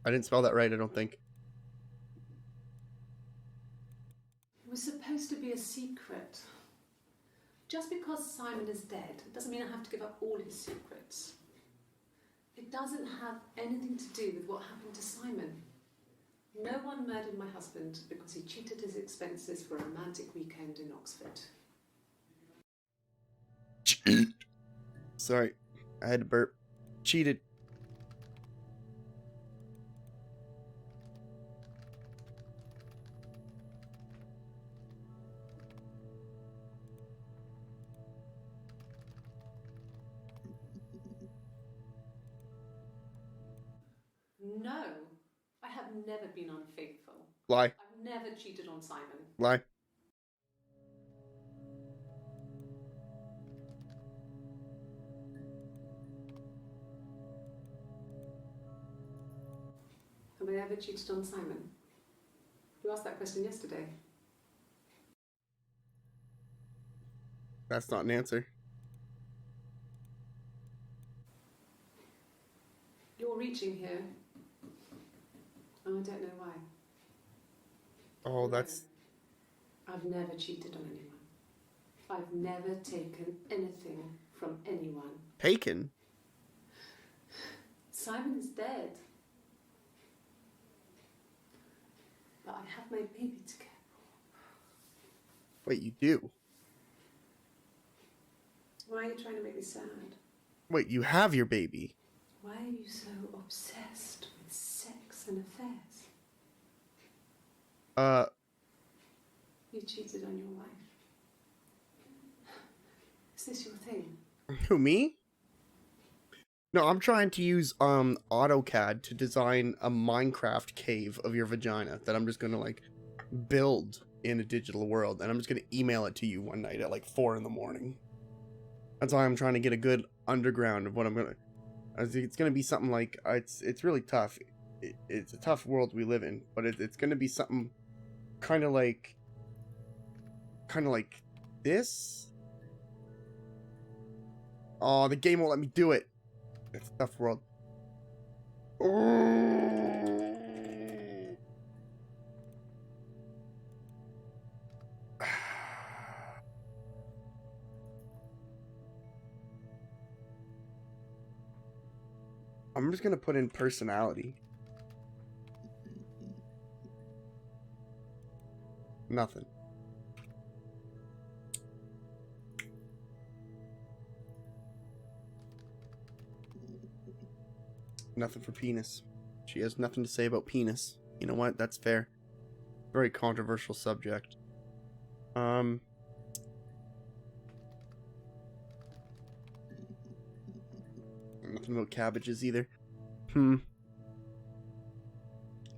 Speaker 1: I didn't spell that right, I don't think.
Speaker 2: It was supposed to be a secret. Just because Simon is dead, it doesn't mean I have to give up all his secrets. It doesn't have anything to do with what happened to Simon. No one murdered my husband because he cheated his expenses for a romantic weekend in Oxford.
Speaker 1: Cheat. Sorry, I had to burp. Cheated.
Speaker 2: No, I have never been unfaithful.
Speaker 1: Lie.
Speaker 2: I've never cheated on Simon.
Speaker 1: Lie.
Speaker 2: I I ever cheated on Simon? You asked that question yesterday.
Speaker 1: That's not an answer.
Speaker 2: You're reaching here. And I don't know why.
Speaker 1: Oh,
Speaker 2: No.
Speaker 1: that's...
Speaker 2: I've never cheated on anyone. I've never taken anything from anyone.
Speaker 1: Taken?
Speaker 2: Simon is dead. But I have my baby to care for.
Speaker 1: Wait, you do?
Speaker 2: Why are you trying to make me sad?
Speaker 1: Wait, you have your baby?
Speaker 2: Why are you so obsessed with sex and affairs? You cheated on your wife. Is this your thing?
Speaker 1: Who, me? No, I'm trying to use AutoCAD to design a Minecraft cave of your vagina that I'm just gonna like build in a digital world, and I'm just gonna email it to you one night at like 4 in the morning. That's why I'm trying to get a good underground of what I'm gonna. It's gonna be something like it's really tough. It's a tough world we live in, but it's gonna be something kind of like this. Oh, the game won't let me do it. It's a tough world. I'm just gonna put in personality. Nothing. Nothing for penis. She has nothing to say about penis. You know what? That's fair. Very controversial subject. Nothing about cabbages either.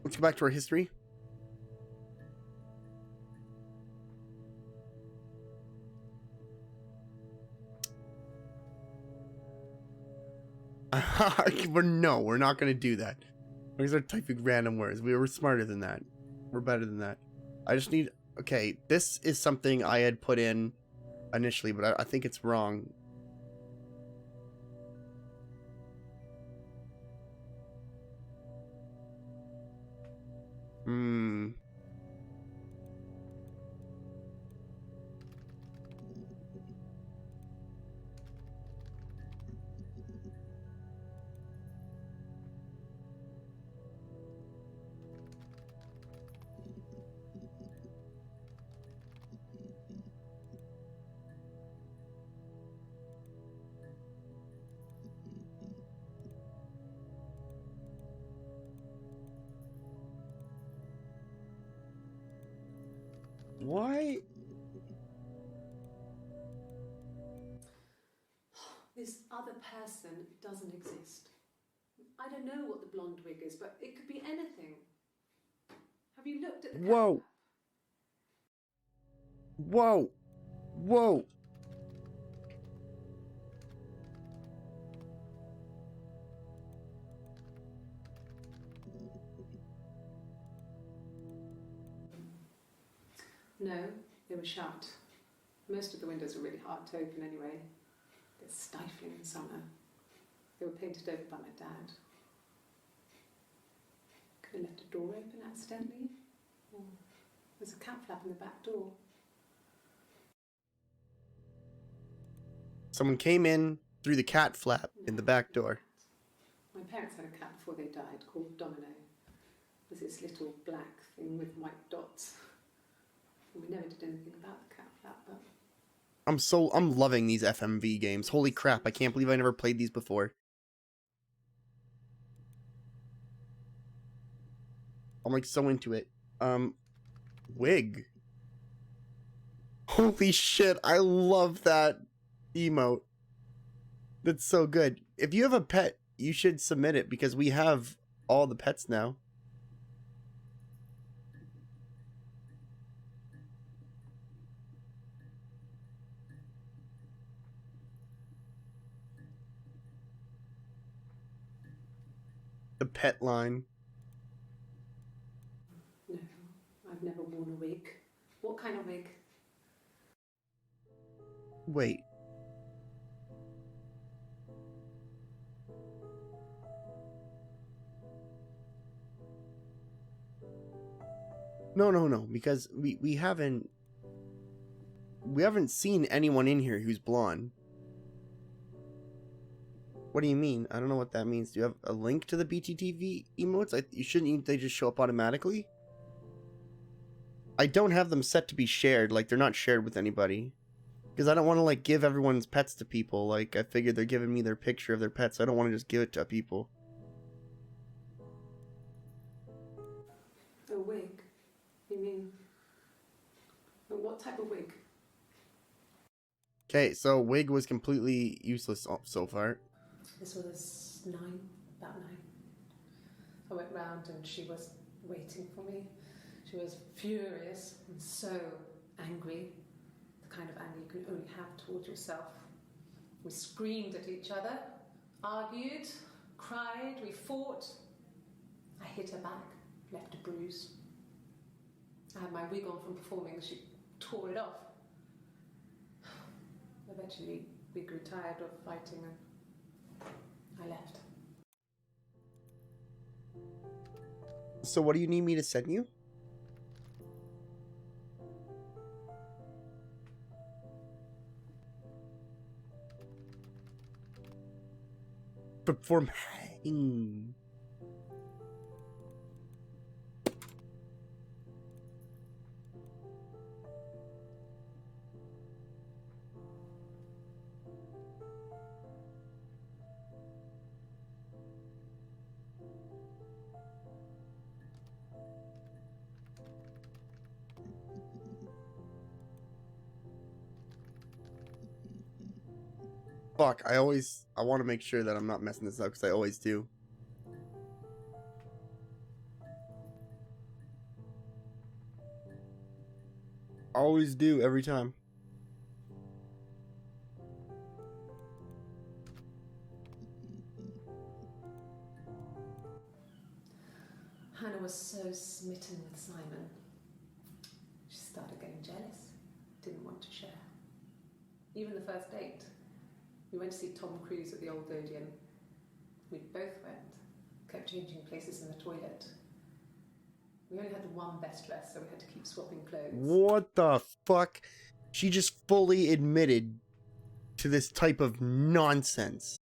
Speaker 1: Let's go back to our history. We're not gonna do that. We're gonna start typing random words. We were smarter than that. We're better than that. I just need... Okay, this is something I had put in initially, but I think it's wrong. Why?
Speaker 2: This other person doesn't exist. I don't know what the blonde wig is, but it could be anything. Have you looked at the
Speaker 1: Whoa. Whoa. Whoa.
Speaker 2: No, they were shut. Most of the windows were really hard to open anyway. They're stifling in summer. They were painted over by my dad. Could have left a door open accidentally. Or there's a cat flap in the back door.
Speaker 1: Someone came in through the cat flap in the back door.
Speaker 2: My parents had a cat before they died called Domino. It was this little black thing with white dots. And we never did anything about the cat flap, but...
Speaker 1: I'm loving these FMV games. Holy crap, I can't believe I never played these before. I'm like so into it. Wig. Holy shit, I love that emote. That's so good. If you have a pet, you should submit it because we have all the pets now. The pet line.
Speaker 2: kind of wig?
Speaker 1: Wait. No, because we haven't seen anyone in here who's blonde. What do you mean? I don't know what that means. Do you have a link to the BTTV emotes? They just show up automatically? I don't have them set to be shared. Like, they're not shared with anybody. Because I don't want to, like, give everyone's pets to people. Like, I figured they're giving me their picture of their pets. I don't want to just give it to people.
Speaker 2: A wig? You mean... What type of wig?
Speaker 1: Okay, so wig was completely useless so far.
Speaker 2: This was about 9. I went round and she was waiting for me. She was furious and so angry, the kind of anger you can only have towards yourself. We screamed at each other, argued, cried, we fought. I hit her back, left a bruise. I had my wig on from performing, she tore it off. Eventually, we grew tired of fighting and I left.
Speaker 1: So what do you need me to send you? Performing. Fuck, I want to make sure that I'm not messing this up, because I always do. Always do, every time.
Speaker 2: Hannah was so smitten with Simon. She started getting jealous, didn't want to share. Even the first date. We went to see Tom Cruise at the Old Odeon. We both went, kept changing places in the toilet. We only had the one best dress, so we had to keep swapping clothes.
Speaker 1: What the fuck? She just fully admitted to this type of nonsense.